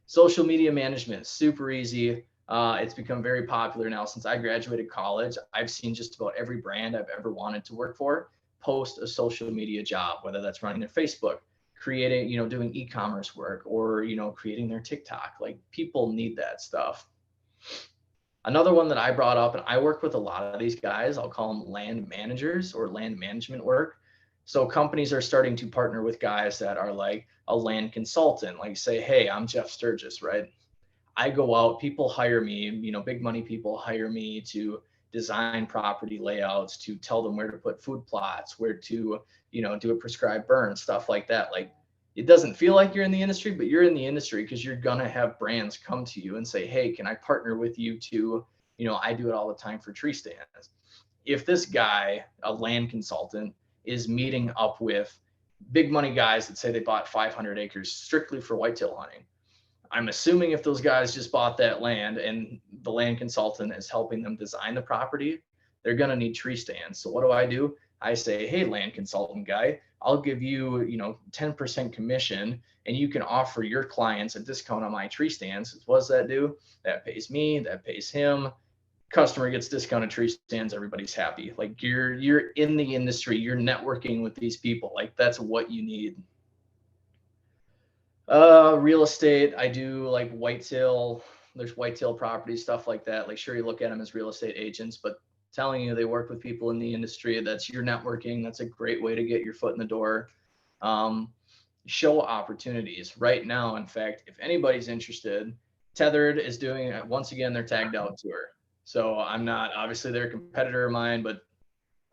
A: Social media management, super easy. It's become very popular now. Since I graduated college, I've seen just about every brand I've ever wanted to work for post a social media job, whether that's running their Facebook, creating, you know, doing e-commerce work, or, you know, creating their TikTok. Like people need that stuff. Another one that I brought up, and I work with a lot of these guys, I'll call them land managers or land management work. So companies are starting to partner with guys that are like a land consultant, like say, hey, I'm Jeff Sturgis, right? I go out, people hire me, you know, big money people hire me to design property layouts, to tell them where to put food plots, where to, you know, do a prescribed burn, stuff like that. Like it doesn't feel like you're in the industry, but you're in the industry because you're going to have brands come to you and say, hey, can I partner with you to, you know, I do it all the time for Treestands. If this guy, a land consultant, is meeting up with big money guys that say they bought 500 acres strictly for whitetail hunting, I'm assuming if those guys just bought that land and the land consultant is helping them design the property, they're going to need tree stands. So what do? I say, hey, land consultant guy, I'll give you, you know, 10% commission and you can offer your clients a discount on my tree stands. What does that do? That pays me, that pays him. Customer gets discounted tree stands, everybody's happy. Like you're in the industry, you're networking with these people. Like that's what you need. Real estate, I do like whitetail there's whitetail properties, stuff like that. Like, sure, you look at them as real estate agents, but telling you they work with people in the industry, that's your networking. That's a great way to get your foot in the door. Show opportunities right now. In fact, if anybody's interested, Tethered is doing, once again, their tagged out tour. So I'm not, obviously they're a competitor of mine, but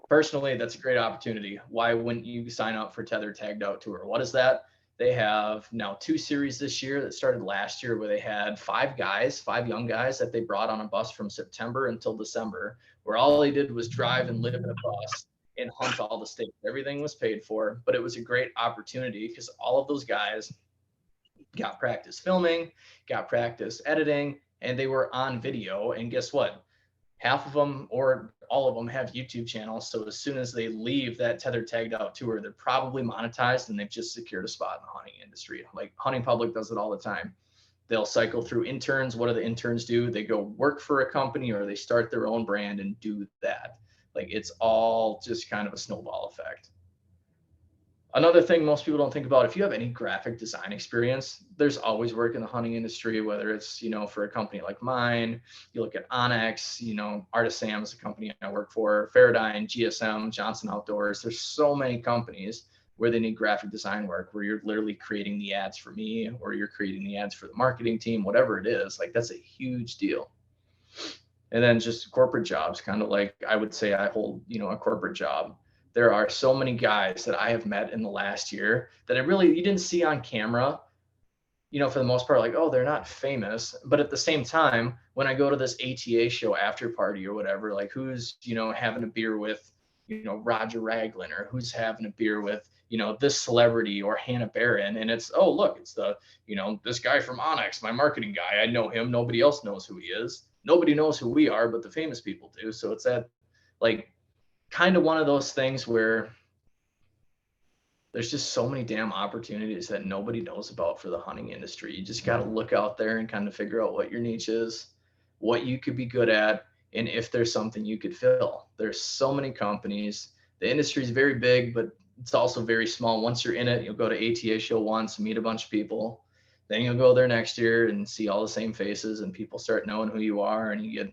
A: personally, that's a great opportunity. Why wouldn't you sign up for Tethered tagged out tour? What is that? They have now 2 series this year that started last year, where they had 5 young guys that they brought on a bus from September until December, where all they did was drive and live in a bus and hunt all the states. Everything was paid for, but it was a great opportunity because all of those guys got practice filming, got practice editing, and they were on video. And guess what? Half of them or all of them have YouTube channels. So as soon as they leave that Tethered tagged out tour, they're probably monetized and they've just secured a spot in the hunting industry. Like Hunting Public does it all the time. They'll cycle through interns. What do the interns do? They go work for a company or they start their own brand and do that. Like, it's all just kind of a snowball effect. Another thing most people don't think about, if you have any graphic design experience, there's always work in the hunting industry, whether it's, for a company like mine. You look at Onyx, Artisam is a company I work for, Faradyne, GSM, Johnson Outdoors. There's so many companies where they need graphic design work, where you're literally creating the ads for me, or you're creating the ads for the marketing team, whatever it is. Like, that's a huge deal. And then just corporate jobs, kind of like I would say I hold, a corporate job. There are so many guys that I have met in the last year that you didn't see on camera, for the most part, like, oh, they're not famous. But at the same time, when I go to this ATA show after party or whatever, like, who's, having a beer with, Roger Raglan, or who's having a beer with, this celebrity or Hannah Barron. And it's, oh, look, it's the, this guy from Onyx, my marketing guy. I know him. Nobody else knows who he is. Nobody knows who we are, but the famous people do. So it's that, like, kind of one of those things where there's just so many damn opportunities that nobody knows about for the hunting industry. You just got to look out there and kind of figure out what your niche is, what you could be good at, and if there's something you could fill. There's so many companies. The industry is very big, but it's also very small. Once you're in it, you'll go to ATA show once, meet a bunch of people. Then you'll go there next year and see all the same faces, and people start knowing who you are, and you get,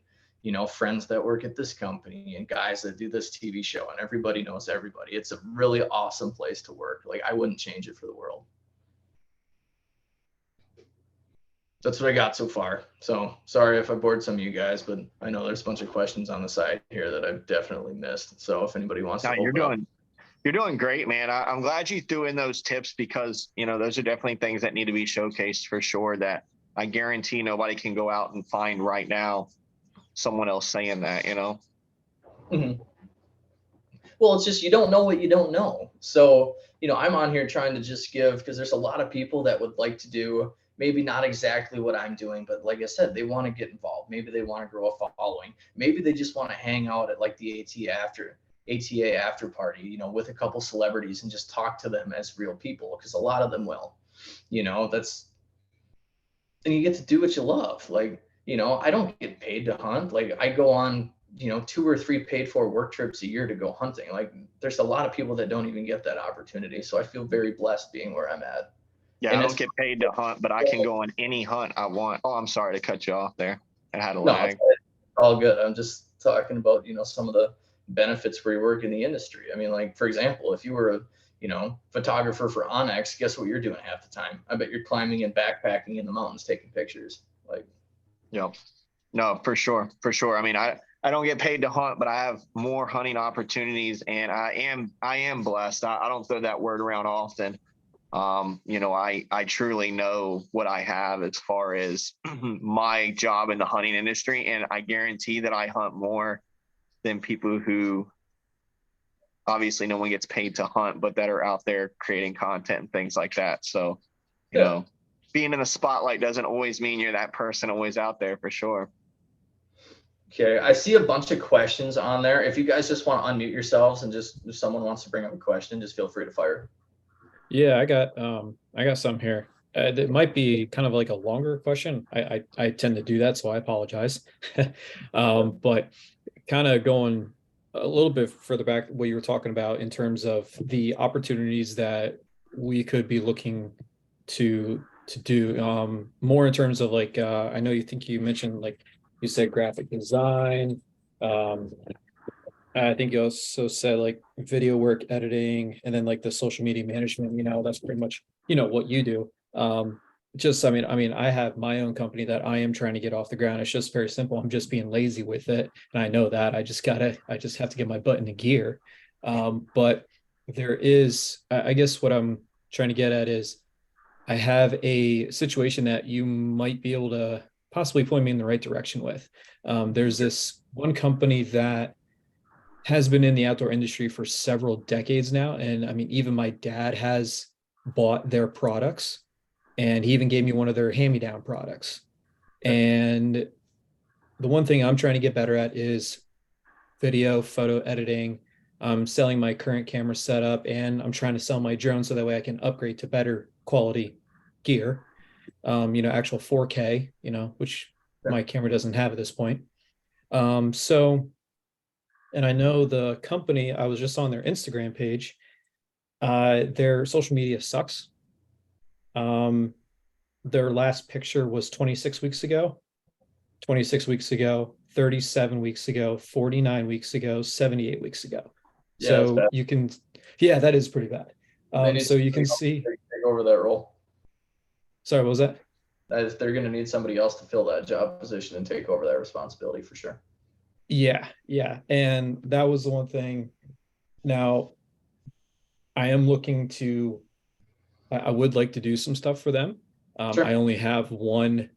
A: friends that work at this company and guys that do this TV show, and everybody knows everybody. It's a really awesome place to work. Like, I wouldn't change it for the world. That's what I got so far. So sorry if I bored some of you guys, but I know there's a bunch of questions on the side here that I've definitely missed. So if anybody wants to,
B: you're doing great, man. I'm glad you threw in those tips, because, those are definitely things that need to be showcased for sure, that I guarantee nobody can go out and find right now someone else saying that,
A: Mm-hmm. Well, it's just, you don't know what you don't know. So, I'm on here trying to just give, because there's a lot of people that would like to do maybe not exactly what I'm doing, but like I said, they want to get involved. Maybe they want to grow a following. Maybe they just want to hang out at like the ATA after party, with a couple celebrities and just talk to them as real people, because a lot of them will, and you get to do what you love. Like, I don't get paid to hunt. Like, I go on, 2 or 3 paid for work trips a year to go hunting. Like, there's a lot of people that don't even get that opportunity. So I feel very blessed being where I'm at.
B: Yeah, and I don't get paid to hunt, but I can go on any hunt I want. Oh, I'm sorry to cut you off there. I had a lag.
A: It's all good. I'm just talking about, some of the benefits where you work in the industry. I mean, like, for example, if you were a, photographer for Onyx, guess what you're doing half the time? I bet you're climbing and backpacking in the mountains, taking pictures. Like,
B: yep. No, for sure. I mean, I don't get paid to hunt, but I have more hunting opportunities, and I am blessed. I don't throw that word around often. I truly know what I have as far as my job in the hunting industry, and I guarantee that I hunt more than people who, obviously no one gets paid to hunt, but that are out there creating content and things like that. So, being in the spotlight doesn't always mean you're that person always out there, for sure.
A: Okay, I see a bunch of questions on there. If you guys just want to unmute yourselves and just, if someone wants to bring up a question, just feel free to fire.
D: Yeah, I got some here. It might be kind of like a longer question. I tend to do that, so I apologize. But kind of going a little bit further back, what you were talking about in terms of the opportunities that we could be looking to to do more in terms of like I know you mentioned like you said graphic design. Um, I think you also said like video work editing and then like the social media management, that's pretty much, what you do. Just, I mean, I have my own company that I am trying to get off the ground. It's just very simple. I'm just being lazy with it. And I know that I just have to get my butt into gear. But there is, I guess what I'm trying to get at is I have a situation that you might be able to possibly point me in the right direction with. There's this one company that has been in the outdoor industry for several decades now. And I mean, even my dad has bought their products and he even gave me one of their hand-me-down products. And the one thing I'm trying to get better at is video, photo editing. I'm selling my current camera setup and I'm trying to sell my drone so that way I can upgrade to better quality gear, actual 4K, which my camera doesn't have at this point. So and I know the company, I was just on their Instagram page. Their social media sucks. Um, their last picture was 26 weeks ago, 26 weeks ago, 37 weeks ago, 49 weeks ago, 78 weeks ago.
A: Yeah, that's
D: So
A: bad.
D: you can, yeah, that is pretty bad.
A: They need
D: So you
A: somebody
D: can
A: else to
D: see,
A: take over that role.
D: sorry, what was that?
A: That is, they're going to need somebody else to fill that job position and take over that responsibility for sure.
D: Yeah, yeah. And that was the one thing. Now, I am looking to, I would like to do some stuff for them.
A: Sure.
D: I only have one,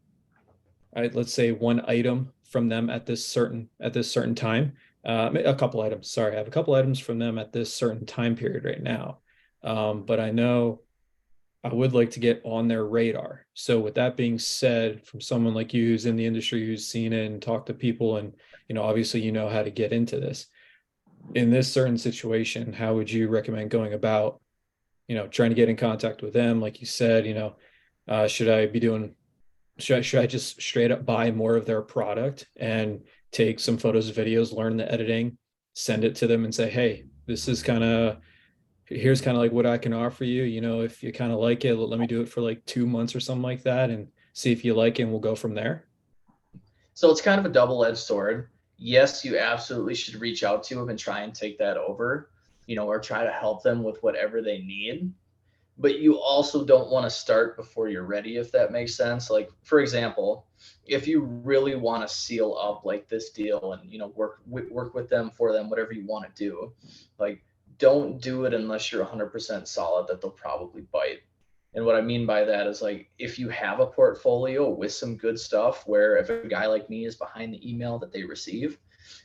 D: let's say one item from them at this certain time. A couple items, sorry. I have a couple items from them at this certain time period right now. But I know I would like to get on their radar. So with that being said, from someone like you who's in the industry, who's seen it and talked to people and, obviously you know how to get into this. In this certain situation, how would you recommend going about, trying to get in contact with them? Like you said, should I be doing, should I just straight up buy more of their product and take some photos, videos, learn the editing, send it to them and say, hey, this is here's kind of like what I can offer you. If you kind of like it, let me do it for like 2 months or something like that and see if you like it and we'll go from there.
A: So it's kind of a double-edged sword. Yes, you absolutely should reach out to them and try and take that over, or try to help them with whatever they need. But you also don't want to start before you're ready, if that makes sense. Like, for example, if you really want to seal up like this deal and, work with them, for them, whatever you want to do, like, don't do it unless you're 100% solid that they'll probably bite. And what I mean by that is, like, if you have a portfolio with some good stuff where if a guy like me is behind the email that they receive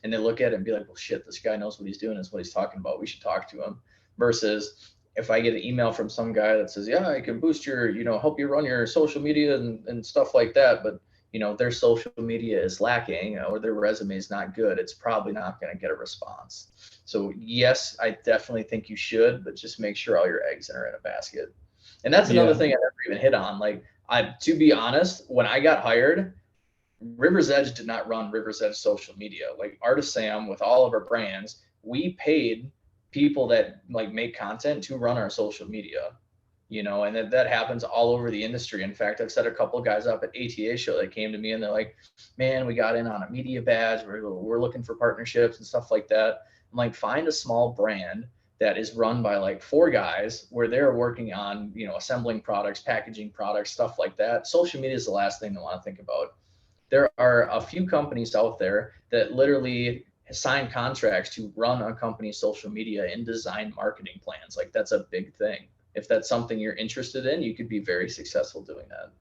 A: and they look at it and be like, well, shit, this guy knows what he's doing, is what he's talking about, we should talk to him. Versus if I get an email from some guy that says, yeah, I can boost your, help you run your social media and stuff like that, but their social media is lacking or their resume is not good, it's probably not going to get a response. So yes, I definitely think you should, but just make sure all your eggs are in a basket. And that's another thing I never even hit on. Like, to be honest, when I got hired, River's Edge did not run River's Edge social media. Like, Artist Sam, with all of our brands, we paid people that like make content to run our social media, and that happens all over the industry. In fact, I've set a couple of guys up at ATA show that came to me and they're like, man, we got in on a media badge. We're looking for partnerships and stuff like that. I'm like, find a small brand that is run by like 4 guys where they're working on, assembling products, packaging products, stuff like that. Social media is the last thing they want to think about. There are a few companies out there that literally sign contracts to run a company's social media and design marketing plans. Like, that's a big thing. If that's something you're interested in, you could be very successful doing that.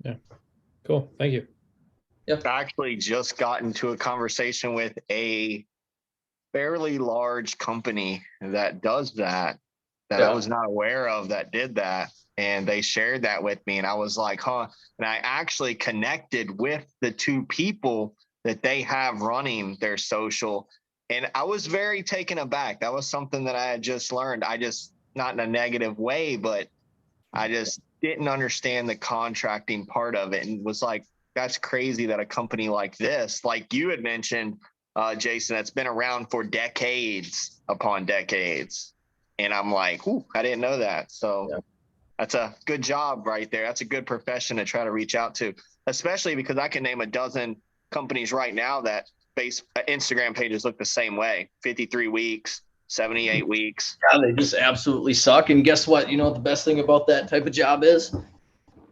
D: Yeah. Cool. Thank you.
A: Yeah.
B: I actually just got into a conversation with a fairly large company that does that I was not aware of, that did that. And they shared that with me and I was like, huh. And I actually connected with the 2 people that they have running their social. And I was very taken aback. That was something that I had just learned. Not in a negative way, but I just didn't understand the contracting part of it and was like, that's crazy that a company like this, like you had mentioned, Jason, that's been around for decades upon decades. And I'm like, ooh, I didn't know that. So That's a good job right there. That's a good profession to try to reach out to, especially because I can name a dozen companies right now that Instagram pages look the same way. 53 weeks, 78 weeks.
A: Yeah, they just absolutely suck. And guess what? You know what the best thing about that type of job is?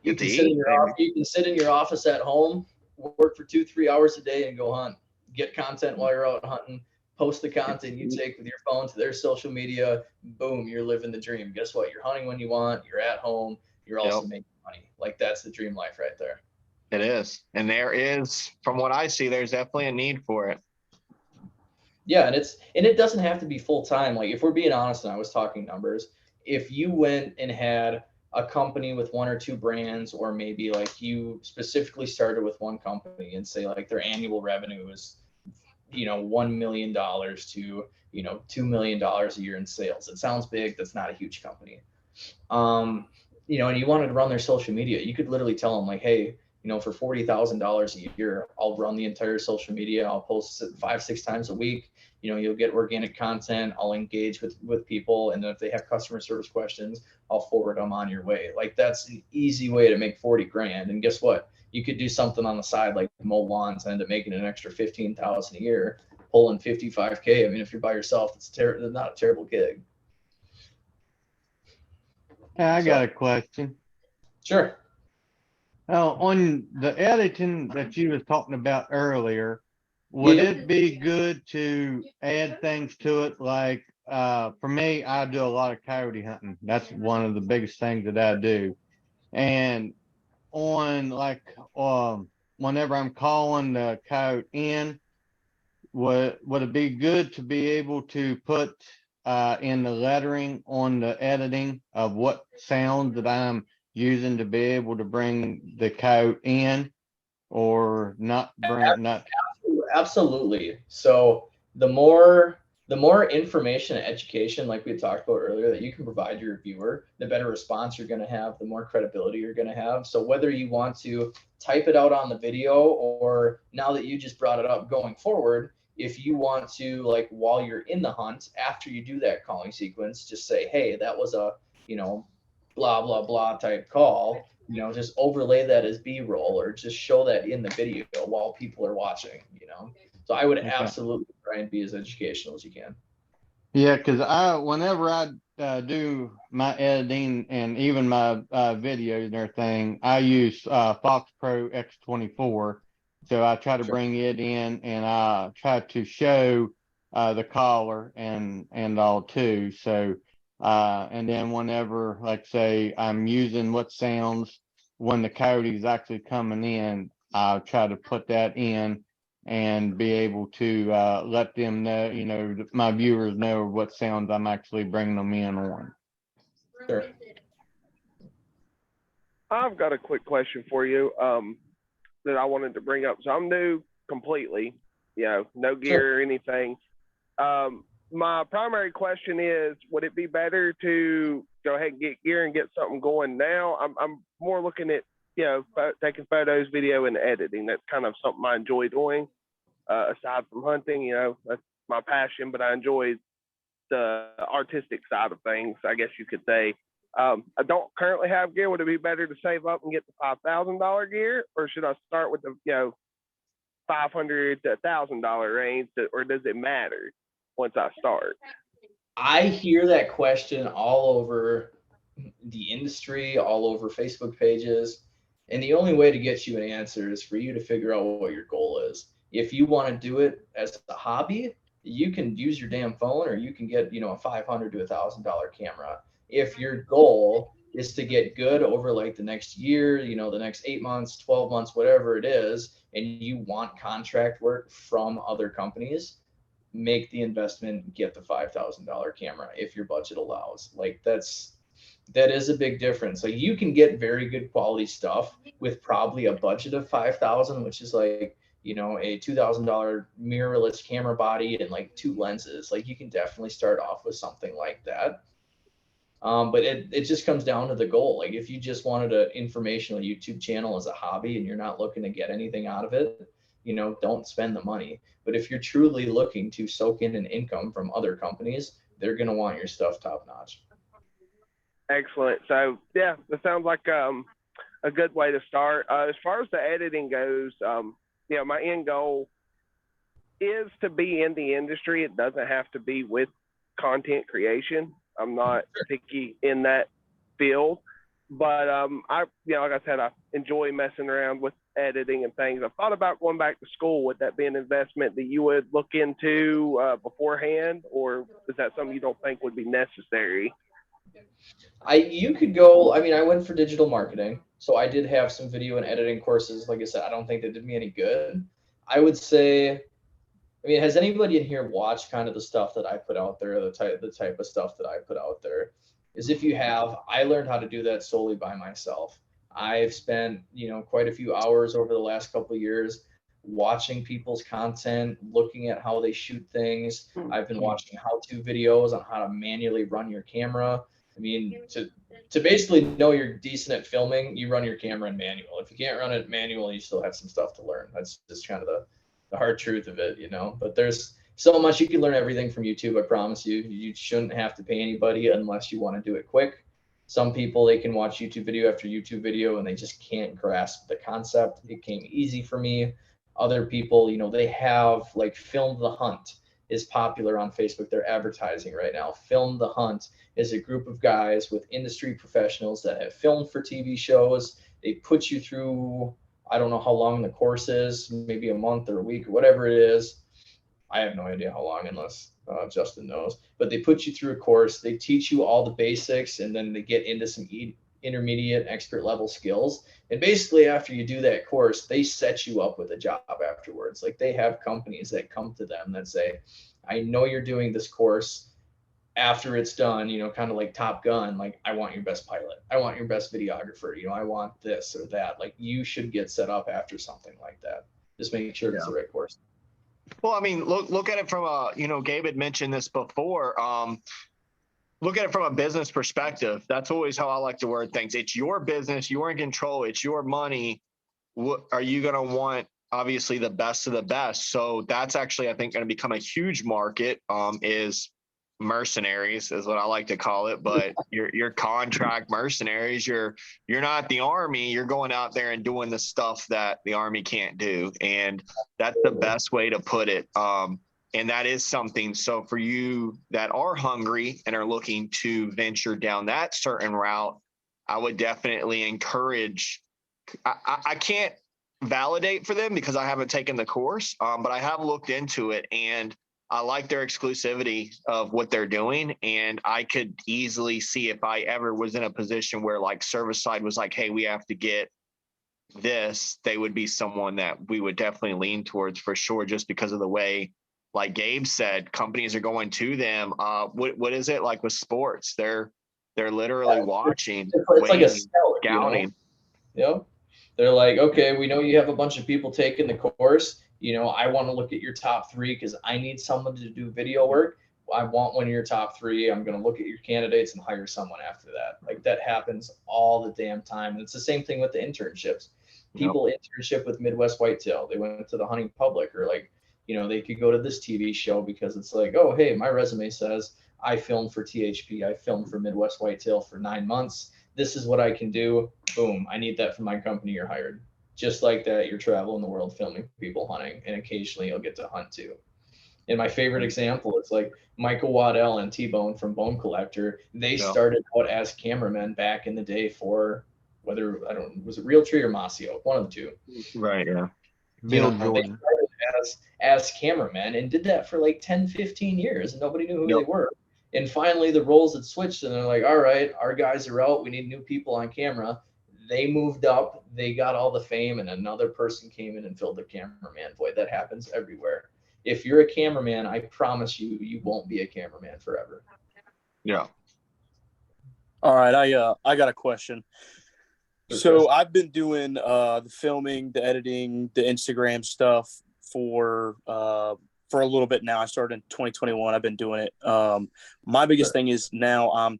A: You
B: Get to
A: can sit in
B: eat,
A: your
B: baby.
A: office, you can sit in your office at home, work for 2-3 hours a day and go hunt. Get content while you're out hunting. Post the content you take with your phone to their social media. Boom, you're living the dream. Guess what? You're hunting when you want. You're at home. You're also
B: Yep.
A: making money. Like that's the dream life right there.
B: It is. And there is, from what I see, there's definitely a need for it.
A: Yeah, and it doesn't have to be full time. Like if we're being honest, and I was talking numbers, if you went and had a company with 1 or 2 brands, or maybe like you specifically started with one company and say like their annual revenue is, $1 million to, $2 million a year in sales. It sounds big. That's not a huge company. And you wanted to run their social media, you could literally tell them like, hey, for $40,000 a year, I'll run the entire social media. I'll post it 5-6 times a week. You'll get organic content. I'll engage with people. And then if they have customer service questions, I'll forward them on your way. Like that's an easy way to make 40 grand. And guess what? You could do something on the side, like mow lawns, and end up making an extra 15,000 a year, pulling 55K. I mean, if you're by yourself, it's not a terrible gig.
F: Yeah, I got a question.
A: Sure.
F: On the editing that you was talking about earlier, would it be good to add things to it? Like, for me, I do a lot of coyote hunting. That's one of the biggest things that I do. And on like, whenever I'm calling the coyote in, would it be good to be able to put in the lettering on the editing of what sounds that I'm using to be able to bring the coyote in, or not bring not?
A: Absolutely. So the more information and education, like we talked about earlier, that you can provide your viewer, the better response you're going to have, the more credibility you're going to have. So whether you want to type it out on the video, or now that you just brought it up, going forward, if you want to, like, while you're in the hunt, after you do that calling sequence, just say, hey, that was a, blah, blah, blah type call, just overlay that as B-roll, or just show that in the video while people are watching, So I would absolutely try and be as educational as you can.
F: Yeah, because whenever I do my editing and even my videos and everything, I use Fox Pro X24. So I try to bring it in, and I try to show the caller and all too. So and then whenever, like say, I'm using what sounds when the coyote is actually coming in, I'll try to put that in and be able to let them know, my viewers know what sounds I'm actually bringing them in on.
A: Sure.
G: I've got a quick question for you that I wanted to bring up. So I'm new completely, no gear or anything. My primary question is, would it be better to go ahead and get gear and get something going now? I'm more looking at, taking photos, video, and editing. That's kind of something I enjoy doing. Aside from hunting, that's my passion, but I enjoy the artistic side of things, I guess you could say. I don't currently have gear. Would it be better to save up and get the $5,000 gear, or should I start with the $500 to $1,000 range, or does it matter once I start?
A: I hear that question all over the industry, all over Facebook pages, and the only way to get you an answer is for you to figure out what your goal is. If you want to do it as a hobby, you can use your damn phone, or you can get, a $500 to $1,000 camera. If your goal is to get good over like the next year, the next 8 months, 12 months, whatever it is, and you want contract work from other companies, make the investment, get the $5,000 camera if your budget allows. Like that is a big difference. Like you can get very good quality stuff with probably a budget of 5,000, which is like, a $2,000 mirrorless camera body and like 2 lenses. Like you can definitely start off with something like that. But it just comes down to the goal. Like if you just wanted an informational YouTube channel as a hobby and you're not looking to get anything out of it, don't spend the money. But if you're truly looking to soak in an income from other companies, they're going to want your stuff top notch.
G: Excellent. So yeah, that sounds like a good way to start. As far as the editing goes, my end goal is to be in the industry. It doesn't have to be with content creation. I'm not picky in that field, but like I said, I enjoy messing around with editing and things. I've thought about going back to school. Would that be an investment that you would look into beforehand, or is that something you don't think would be necessary?
A: You could go, I mean, I went for digital marketing, so I did have some video and editing courses. Like I said, I don't think they did me any good. I would say, I mean, has anybody in here watched kind of the stuff that I put out there, the type of stuff that I put out there? Is if you have, I learned how to do that solely by myself. I've spent, quite a few hours over the last couple of years watching people's content, looking at how they shoot things. I've been watching how-to videos on how to manually run your camera. I mean, to basically know you're decent at filming, you run your camera in manual. If you can't run it manual, you still have some stuff to learn. That's just kind of the hard truth of it, But there's so much. You can learn everything from YouTube, I promise you. You shouldn't have to pay anybody unless you want to do it quick. Some people, they can watch YouTube video after YouTube video and they just can't grasp the concept. It came easy for me. Other people, they have like Film the Hunt is popular on Facebook. They're advertising right now. Film the Hunt is a group of guys with industry professionals that have filmed for TV shows. They put you through, I don't know how long the course is, maybe a month or a week or whatever it is. I have no idea how long unless Justin knows. But they put you through a course. They teach you all the basics, and then they get into some intermediate expert level skills. And basically after you do that course, they set you up with a job afterwards. Like they have companies that come to them that say, I know you're doing this course. After it's done, kind of like Top Gun, like I want your best pilot. I want your best videographer. I want this or that. Like you should get set up after something like that. Just make sure it's the right course.
B: Well, I mean, look at it from Gabe had mentioned this before. Look at it from a business perspective. That's always how I like to word things. It's your business. You're in control. It's your money. What are you going to want? Obviously, the best of the best. So that's actually, I think, going to become a huge market. Is mercenaries is what I like to call it, but you're contract mercenaries. You're not the army. You're going out there and doing the stuff that the army can't do, and that's the best way to put it. And that is something. So for you that are hungry and are looking to venture down that certain route, I would definitely encourage. I can't validate for them because I haven't taken the course, but I have looked into it, and I like their exclusivity of what they're doing. And I could easily see if I ever was in a position where like Cervicide was like, hey, we have to get this, they would be someone that we would definitely lean towards for sure, just because of the way, like Gabe said, companies are going to them. What is it like with sports? They're literally watching,
A: it's like a scout,
B: scouting.
A: They're like, okay, we know you have a bunch of people taking the course. I want to look at your top 3 because I need someone to do video work. I want one of your top 3. I'm going to look at your candidates and hire someone after that. Like that happens all the damn time. And it's the same thing with the internships. People internship with Midwest Whitetail. They went to the hunting public, or like, they could go to this TV show because it's like, oh, hey, my resume says I filmed for THP. I filmed for Midwest Whitetail for 9 months. This is what I can do. Boom. I need that for my company. You're hired. Just like that, you're traveling the world filming people hunting, and occasionally you'll get to hunt too. And my favorite example is like Michael Waddell and T-Bone from Bone Collector. They started out as cameramen back in the day for was it Realtree or Masio? One of the two.
B: Right, yeah.
F: Bill Jordan.
A: As cameramen and did that for like 10, 15 years, and nobody knew who they were. And finally the roles had switched, and they're like, all right, our guys are out. We need new people on camera. They moved up, they got all the fame, and another person came in and filled the cameraman void. That happens everywhere. If you're a cameraman, I promise you, you won't be a cameraman forever.
B: Yeah.
H: All right, I got a question. So I've been doing the filming, the editing, the Instagram stuff for a little bit now. I started in 2021. I've been doing it. My biggest thing is now I'm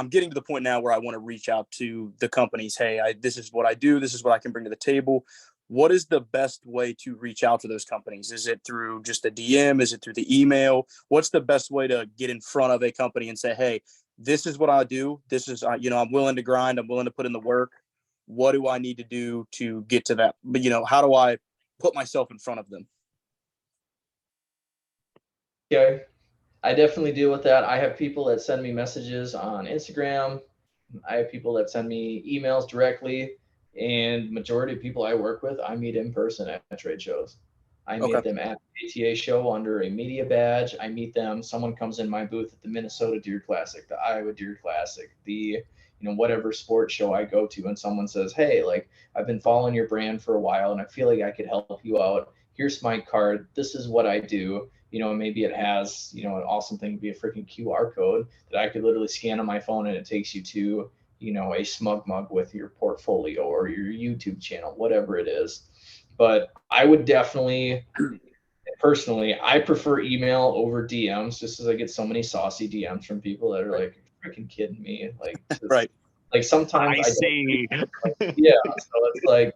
H: getting to the point now where I want to reach out to the companies. Hey, this is what I do. This is what I can bring to the table. What is the best way to reach out to those companies? Is it through just a DM? Is it through the email? What's the best way to get in front of a company and say, hey, this is what I do. This is, I'm willing to grind. I'm willing to put in the work. What do I need to do to get to that? But, how do I put myself in front of them?
A: Okay. I definitely deal with that. I have people that send me messages on Instagram. I have people that send me emails directly, and majority of people I work with, I meet in person at trade shows. I meet them at the ATA show under a media badge. I meet them. Someone comes in my booth at the Minnesota Deer Classic, the Iowa Deer Classic, the whatever sports show I go to, and someone says, "Hey, like I've been following your brand for a while, and I feel like I could help you out. Here's my card. This is what I do." Maybe it has, an awesome thing to be a freaking QR code that I could literally scan on my phone and it takes you to, a smug mug with your portfolio or your YouTube channel, whatever it is. But I would definitely, personally, I prefer email over DMs just as I get so many saucy DMs from people that are like, freaking kidding me. Like,
H: Right.
A: Like sometimes
B: I see.
A: Yeah. So it's like,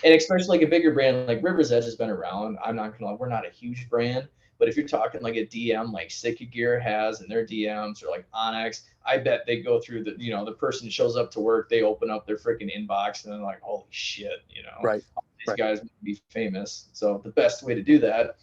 A: and especially like a bigger brand like River's Edge has been around. I'm not gonna lie, we're not a huge brand, but if you're talking like a DM like Sitka Gear has in their DMs or like Onyx, I bet they go through the person shows up to work, they open up their freaking inbox and they're like, holy shit,
H: Right.
A: These guys would be famous. So the best way to do that,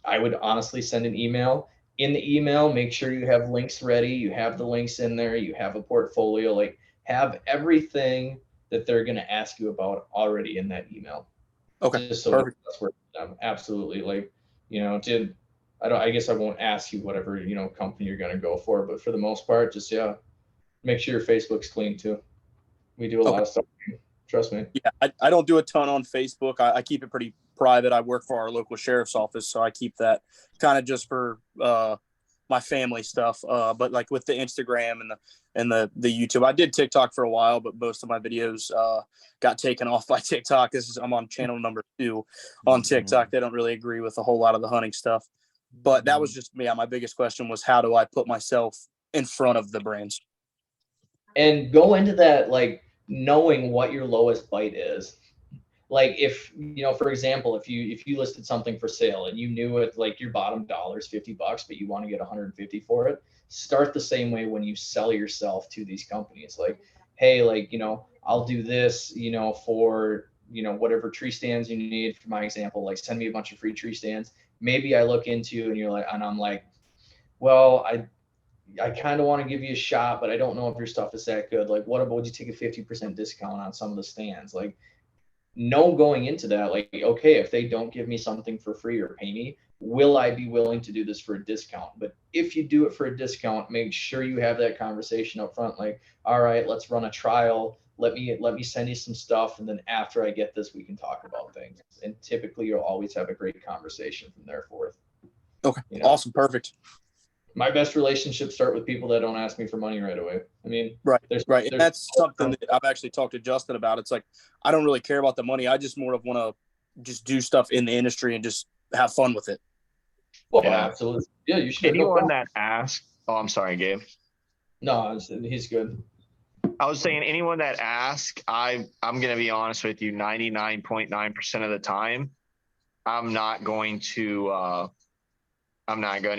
A: I would honestly send an email. In the email, make sure you have links ready. You have the links in there. You have a portfolio. Like have everything that they're going to ask you about already in that email.
H: Okay.
A: Just so
H: Perfect.
A: that's where absolutely. Like, I guess I won't ask you whatever, company you're going to go for, but for the most part, just, make sure your Facebook's clean too. We do a lot of stuff. Trust me.
H: Yeah. I don't do a ton on Facebook. I keep it pretty private. I work for our local sheriff's office, so I keep that kind of just for, my family stuff. But like with the Instagram and the YouTube, I did TikTok for a while, but most of my videos got taken off by TikTok. I'm on channel number 2 on TikTok. They don't really agree with a whole lot of the hunting stuff. But that was just my biggest question was how do I put myself in front of the brands?
A: And go into that like knowing what your lowest bite is. Like if for example, if you listed something for sale and you knew it like your bottom dollar is $50, but you want to get 150 for it, start the same way when you sell yourself to these companies. Like, hey, like I'll do this, for whatever tree stands you need. For my example, like send me a bunch of free tree stands. Maybe I look into and I'm like, well, I kind of want to give you a shot, but I don't know if your stuff is that good. Like, what about would you take a 50% discount on some of the stands? Like, going into that, like, okay, if they don't give me something for free or pay me, will I be willing to do this for a discount? But if you do it for a discount, make sure you have that conversation up front. Like, all right, let's run a trial. Let me send you some stuff. And then after I get this, we can talk about things. And typically you'll always have a great conversation from there forth.
H: Okay. Awesome. Perfect.
A: My best relationships start with people that don't ask me for money right away. I mean,
H: right. And that's something that I've actually talked to Justin about. It's like, I don't really care about the money. I just more of want to just do stuff in the industry and just have fun with it.
A: Well, absolutely. Yeah, you should.
B: Anyone that asks, oh, I'm sorry, Gabe.
A: No, he's good.
B: I was saying anyone that asks, I'm going to be honest with you, 99.9% of the time, I'm not going to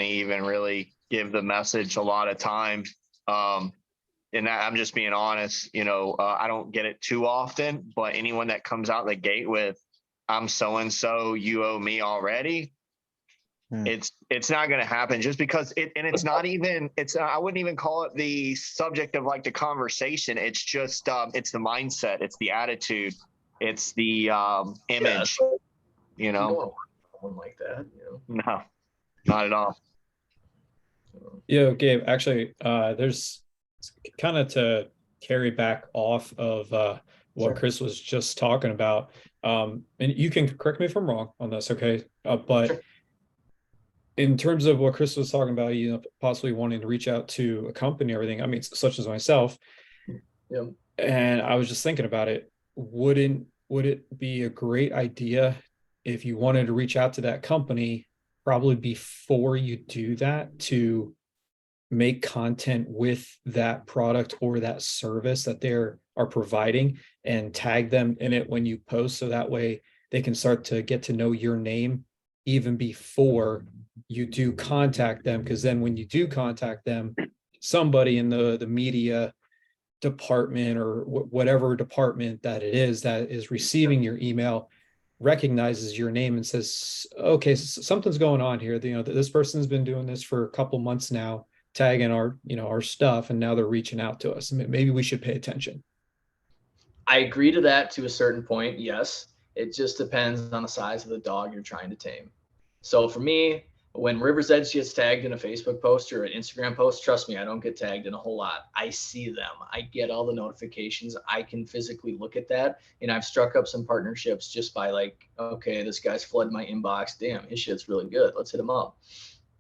B: even really give the message a lot of time. And I'm just being honest, I don't get it too often, but anyone that comes out the gate with, I'm so-and-so, you owe me already. It's not going to happen just because it's not even, I wouldn't even call it the subject of like the conversation. It's just, it's the mindset. It's the attitude. It's the image,
A: Someone like that,
B: No, not at all.
D: Gabe, actually, there's kind of to carry back off of what Chris was just talking about. And you can correct me if I'm wrong on this, okay? But in terms of what Chris was talking about, possibly wanting to reach out to a company, everything, I mean, such as myself.
A: Yeah.
D: And I was just thinking about it. Would it be a great idea if you wanted to reach out to that company, probably before you do that, to make content with that product or that service that they are providing and tag them in it when you post, so that way they can start to get to know your name even before you do contact them? Because then when you do contact them, somebody in the media department or whatever department that it is that is receiving your email recognizes your name and says, okay, something's going on here. This person's been doing this for a couple months now, tagging our stuff, and now they're reaching out to us. Maybe we should pay attention.
A: I agree to that to a certain point. Yes. It just depends on the size of the dog you're trying to tame. So for me, when River's Edge gets tagged in a Facebook post or an Instagram post, trust me, I don't get tagged in a whole lot. I see them. I get all the notifications. I can physically look at that. And I've struck up some partnerships just by like, okay, this guy's flooded my inbox. Damn, his shit's really good. Let's hit him up.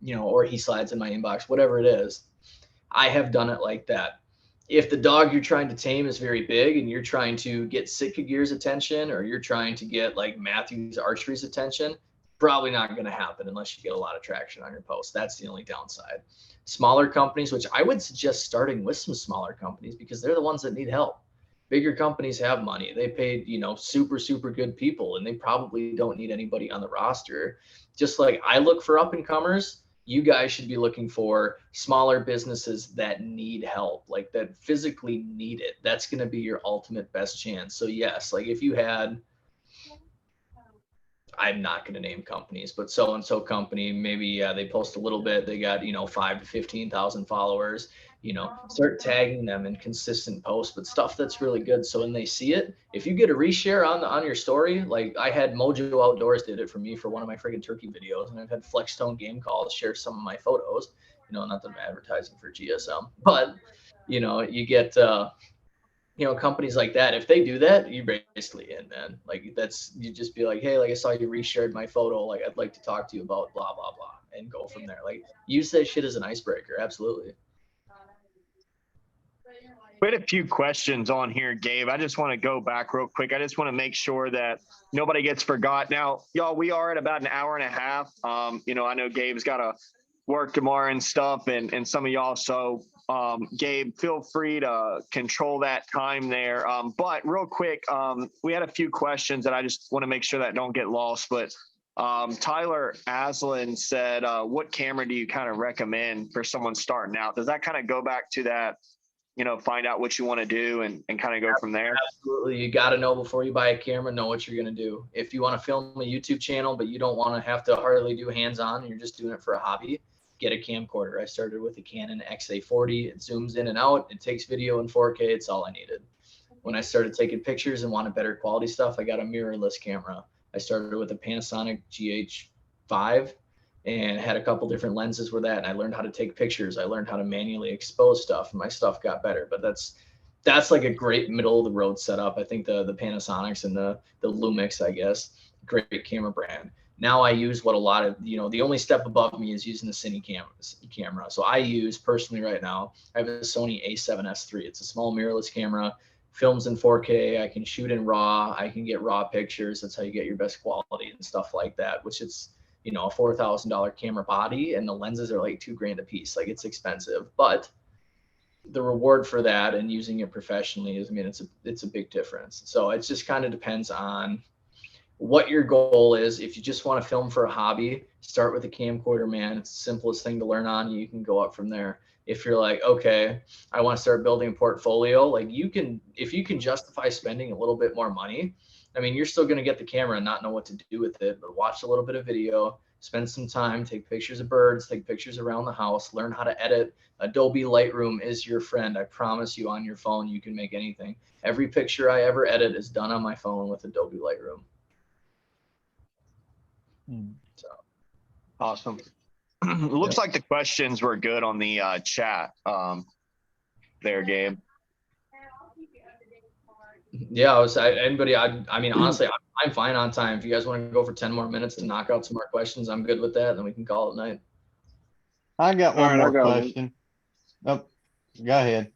A: Or he slides in my inbox, whatever it is. I have done it like that. If the dog you're trying to tame is very big and you're trying to get Sitka Gear's attention, or you're trying to get like Matthew's Archery's attention, probably not going to happen unless you get a lot of traction on your post. That's the only downside. Smaller companies, which I would suggest starting with some smaller companies because they're the ones that need help. Bigger companies have money. They paid, super, super good people, and they probably don't need anybody on the roster. Just like I look for up and comers, you guys should be looking for smaller businesses that need help, like that physically need it. That's going to be your ultimate best chance. So yes, like if you had, I'm not going to name companies, but so-and-so company, maybe they post a little bit. They got, 5 to 15,000 followers, start tagging them in consistent posts, but stuff that's really good. So when they see it, if you get a reshare on your story, like I had Mojo Outdoors did it for me for one of my friggin' turkey videos. And I've had Flexstone Game Calls share some of my photos, not that I'm advertising for GSM, but you get, companies like that, if they do that, you're basically in, man. Like you just be like, hey, like I saw you reshared my photo. Like I'd like to talk to you about blah, blah, blah, and go from there. Like use that shit as an icebreaker. Absolutely.
B: We had a few questions on here, Gabe. I just want to go back real quick. I just want to make sure that nobody gets forgot. Now, y'all, we are at about an hour and a half. I know Gabe's got to work tomorrow and stuff, and some of y'all. So, Gabe, feel free to control that time there. But real quick, we had a few questions that I just want to make sure that don't get lost. But Tyler Aslan said, what camera do you kind of recommend for someone starting out? Does that kind of go back to that, find out what you want to do and kind of go from there?
A: Absolutely. You got to know before you buy a camera, know what you're going to do. If you want to film a YouTube channel, but you don't want to have to hardly do hands-on, you're just doing it for a hobby, get a camcorder. I started with a Canon XA40. It zooms in and out. It takes video in 4K. It's all I needed. When I started taking pictures and wanted better quality stuff, I got a mirrorless camera. I started with a Panasonic GH5 and had a couple different lenses with that. And I learned how to take pictures. I learned how to manually expose stuff, and my stuff got better. But that's like a great middle of the road setup. I think the Panasonics and the Lumix, I guess, great camera brand. Now I use what a lot of, the only step above me is using the Cine camera. So I use personally right now, I have a Sony a7S III. It's a small mirrorless camera, films in 4K. I can shoot in RAW. I can get raw pictures. That's how you get your best quality and stuff like that, which it's, a $4,000 camera body, and the lenses are like $2,000 a piece. Like it's expensive, but the reward for that and using it professionally is, it's a big difference. So it just kind of depends on what your goal is. If you just want to film for a hobby, start with a camcorder, man. It's the simplest thing to learn on. You can go up from there. If you're like, okay, I want to start building a portfolio, like if you can justify spending a little bit more money, you're still going to get the camera and not know what to do with it, but watch a little bit of video, spend some time, take pictures of birds, take pictures around the house, learn how to edit. Adobe Lightroom is your friend. I promise you, on your phone, you can make anything. Every picture I ever edit is done on my phone with Adobe Lightroom. So
B: awesome. Looks like the questions were good on the chat there, Gabe.
A: Yeah, honestly, I'm fine on time. If you guys want to go for 10 more minutes to knock out some more questions, I'm good with that. Then we can call it night.
F: I got one more question. Oh, go ahead.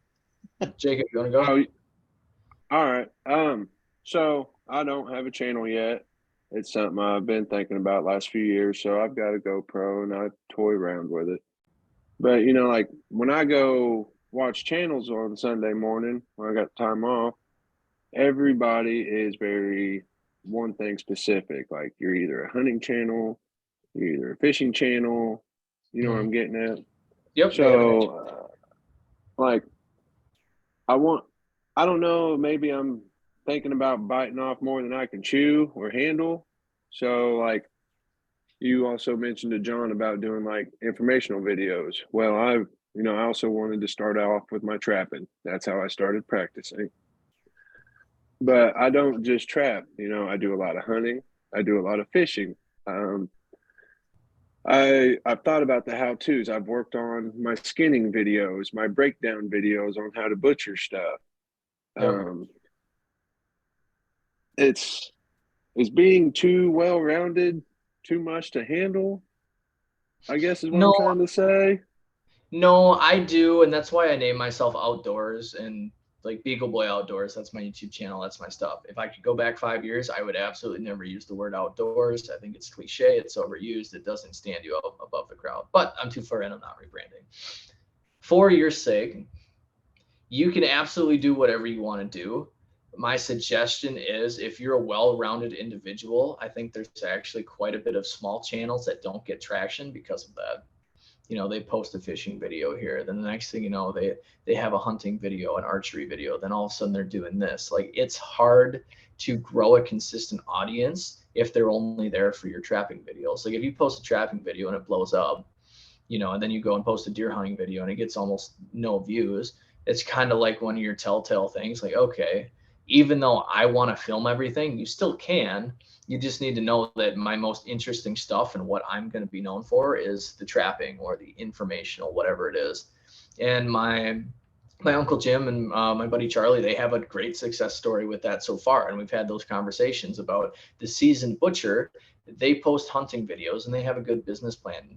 A: Jacob, you want to go?
I: All right. So I don't have a channel yet. It's something I've been thinking about last few years. So I've got a GoPro and I toy around with it. But like when I go watch channels on Sunday morning when I got time off, everybody is very one thing specific. Like you're either a hunting channel, you're either a fishing channel. You know what I'm getting at?
A: Yep.
I: So like I don't know, maybe I'm thinking about biting off more than I can chew or handle. So like you also mentioned to John about doing like informational videos. Well, I also wanted to start off with my trapping. That's how I started practicing. But I don't just trap, I do a lot of hunting. I do a lot of fishing. Um, I've thought about the how-tos. I've worked on my skinning videos, my breakdown videos on how to butcher stuff.
A: Yep.
I: It's being too well-rounded, too much to handle, I guess is what I'm
A: No,
I: trying to say.
A: no, I do, and that's why I name myself Outdoors and like Beagle Boy Outdoors. That's my YouTube channel. That's my stuff. If I could go back 5 years, I would absolutely never use the word outdoors. I think it's cliche. It's overused. It doesn't stand you up above the crowd. But I'm too far in. I'm not rebranding. For your sake, you can absolutely do whatever you want to do. My suggestion is if you're a well-rounded individual, I think there's actually quite a bit of small channels that don't get traction because of that. They post a fishing video here, then the next thing you know, they have a hunting video, an archery video, then all of a sudden they're doing this. Like, it's hard to grow a consistent audience if they're only there for your trapping videos. Like, if you post a trapping video and it blows up, and then you go and post a deer hunting video and it gets almost no views, it's kind of like one of your telltale things. Like, okay, even though I want to film everything, you still can. You just need to know that my most interesting stuff and what I'm going to be known for is the trapping or the informational, whatever it is. And my uncle Jim and my buddy Charlie, they have a great success story with that so far. And we've had those conversations about the seasoned butcher. They post hunting videos and they have a good business plan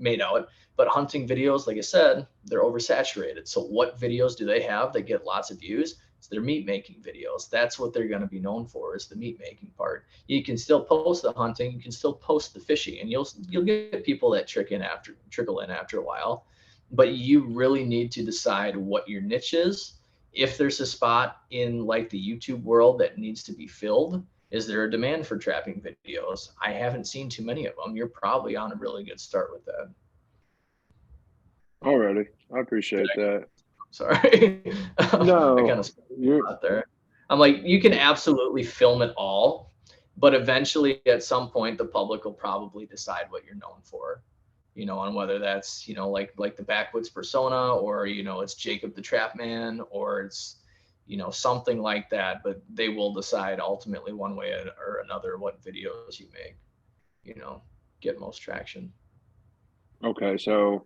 A: made out. But hunting videos, like I said, they're oversaturated. So what videos do they have that get lots of views? It's their meat making videos. That's what they're going to be known for, is the meat making part. You can still post the hunting, you can still post the fishing, and you'll get people that trickle in after a while. But you really need to decide what your niche is. If there's a spot in like the YouTube world that needs to be filled, is there a demand for trapping videos? I haven't seen too many of them. You're probably on a really good start with that.
I: Alrighty, I appreciate that.
A: Sorry.
I: No,
A: I kind of
I: you're
A: out there. I'm like, you can absolutely film it all, but eventually at some point the public will probably decide what you're known for, on whether that's, like the backwoods persona, or, it's Jacob the Trap Man, or it's, something like that. But they will decide ultimately one way or another what videos you make, get most traction.
I: okay. So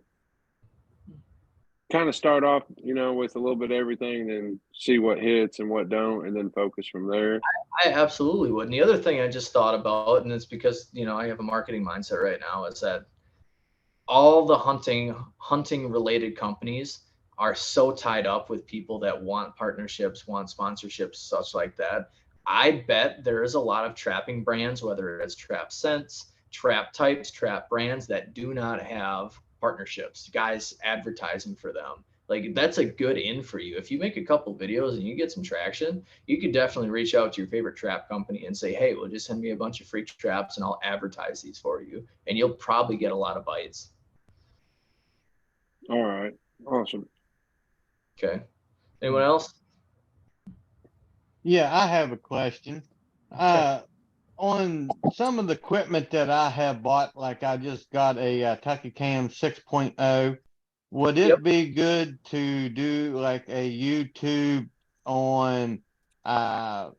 I: kind of start off, with a little bit of everything, then see what hits and what don't, and then focus from there.
A: I absolutely would. And the other thing I just thought about, and it's because, I have a marketing mindset right now, is that all the hunting related companies are so tied up with people that want partnerships, want sponsorships, such like that. I bet there is a lot of trapping brands, whether it's trap scents, trap types, trap brands, that do not have partnerships, guys advertising for them. Like, that's a good in for you. If you make a couple videos and you get some traction, you could definitely reach out to your favorite trap company and say, hey, well, just send me a bunch of free traps and I'll advertise these for you. And you'll probably get a lot of bites.
I: All right. Awesome.
A: Okay. Anyone else?
F: Yeah, I have a question. On some of the equipment that I have bought, like I just got a Tachycam 6.0, would it be good to do like a YouTube on how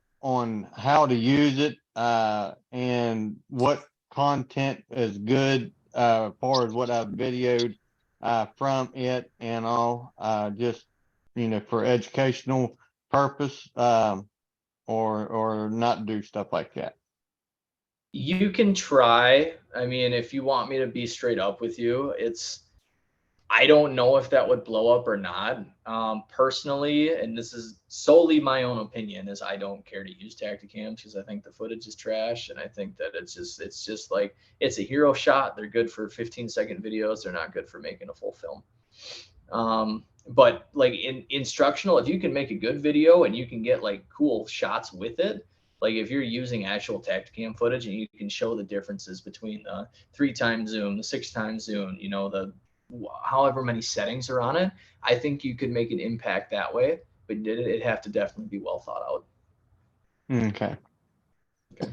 F: to use it and what content is good as far as what I've videoed from it and all, just for educational purpose, or not do stuff like that?
A: You can try. I mean, if you want me to be straight up with you, I don't know if that would blow up or not. Personally, and this is solely my own opinion, is I don't care to use Tacticams because I think the footage is trash, and I think that it's just like, it's a hero shot. They're good for 15-second videos. They're not good for making a full film. But like in instructional, if you can make a good video and you can get like cool shots with it, like if you're using actual Tacticam footage and you can show the differences between the 3x zoom, the 6x zoom, however many settings are on it, I think you could make an impact that way. But it'd have to definitely be well thought out.
F: Okay.
A: Okay.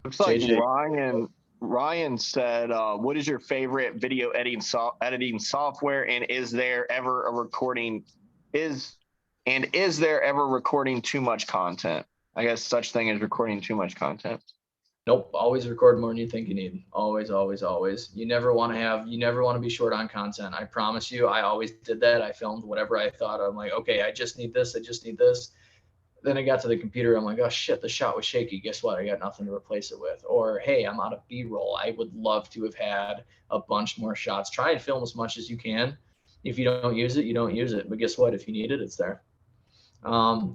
B: Looks like
A: JJ.
B: Ryan said, "What is your favorite video editing software, and is there ever recording too much content? I guess such thing as recording too much content."
A: Nope. Always record more than you think you need. Always, always, always. You never want to be short on content. I promise you. I always did that. I filmed whatever I thought. I'm like, okay, I just need this. I just need this. Then I got to the computer. I'm like, oh shit, the shot was shaky. Guess what? I got nothing to replace it with. Or, hey, I'm out of B-roll. I would love to have had a bunch more shots. Try and film as much as you can. If you don't use it, you don't use it. But guess what? If you need it, it's there.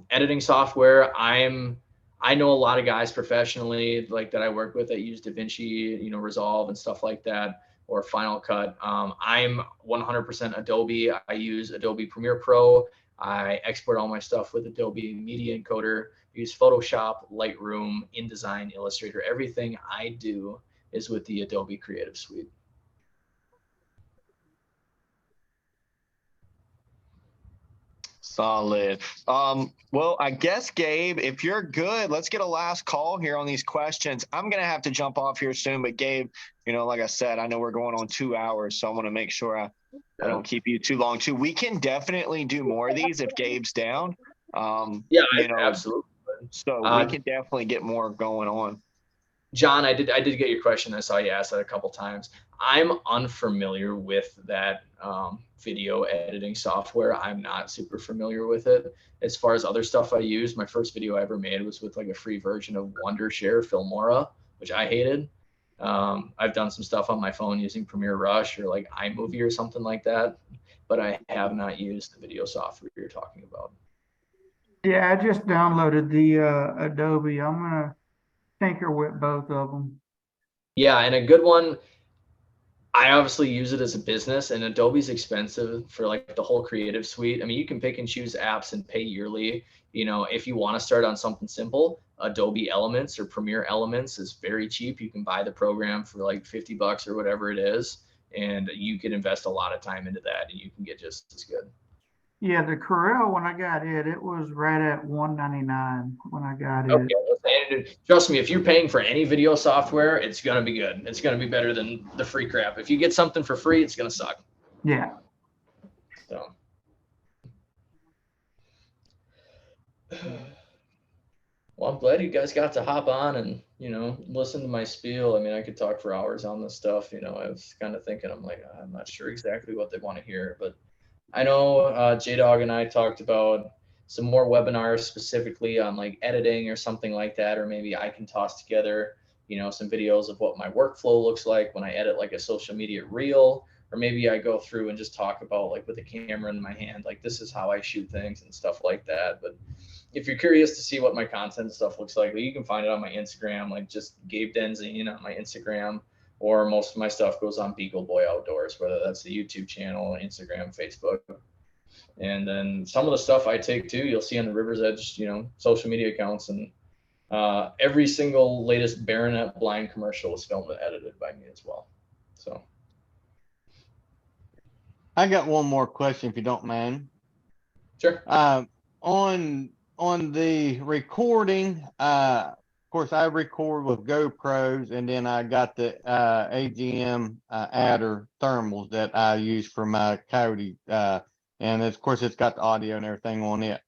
A: Editing software, I know a lot of guys professionally like that I work with that use DaVinci, Resolve and stuff like that, or Final Cut. I'm 100% Adobe. I use Adobe Premiere Pro. I export all my stuff with Adobe Media Encoder. I use Photoshop, Lightroom, InDesign, Illustrator. Everything I do is with the Adobe Creative Suite.
B: Solid. Well, I guess, Gabe, if you're good, let's get a last call here on these questions. I'm going to have to jump off here soon, but Gabe, like I said, I know we're going on 2 hours, so I want to make sure I don't keep you too long too. We can definitely do more of these if Gabe's down.
A: Yeah, absolutely.
B: So we can definitely get more going on.
A: John, I did get your question. I saw you ask that a couple times. I'm unfamiliar with that video editing software. I'm not super familiar with it. As far as other stuff I use, my first video I ever made was with like a free version of Wondershare Filmora, which I hated. I've done some stuff on my phone using Premiere Rush or like iMovie or something like that, but I have not used the video software you're talking about.
C: Yeah, I just downloaded the Adobe. I'm gonna tinker with both of them.
A: Yeah, and a good one, I obviously use it as a business, and Adobe's expensive for like the whole creative suite. I mean, you can pick and choose apps and pay yearly. If you want to start on something simple, Adobe Elements or Premiere Elements is very cheap. You can buy the program for like $50 or whatever it is, and you can invest a lot of time into that, and you can get just as good.
C: Yeah, the Corel, when I got it was right at $199 when I got it.
A: Okay, trust me, if you're paying for any video software, it's gonna be good. It's gonna be better than the free crap. If you get something for free, it's gonna suck.
C: Yeah.
A: So. Well, I'm glad you guys got to hop on and, listen to my spiel. I mean, I could talk for hours on this stuff. I was kind of thinking, I'm like, I'm not sure exactly what they want to hear, but I know J-Dog and I talked about some more webinars specifically on like editing or something like that, or maybe I can toss together, some videos of what my workflow looks like when I edit like a social media reel, or maybe I go through and just talk about like with the camera in my hand, like this is how I shoot things and stuff like that. But if you're curious to see what my content stuff looks like, you can find it on my Instagram, like just Gabe Denzine on my Instagram, or most of my stuff goes on Beagle Boy Outdoors, whether that's the YouTube channel, Instagram, Facebook. And then some of the stuff I take too, you'll see on the River's Edge, social media accounts, and every single latest Baronet blind commercial was filmed and edited by me as well. So.
F: I got one more question if you don't mind.
A: Sure.
F: On the recording, of course, I record with GoPros, and then I got the AGM adder thermals that I use for my coyote, and of course, it's got the audio and everything on it.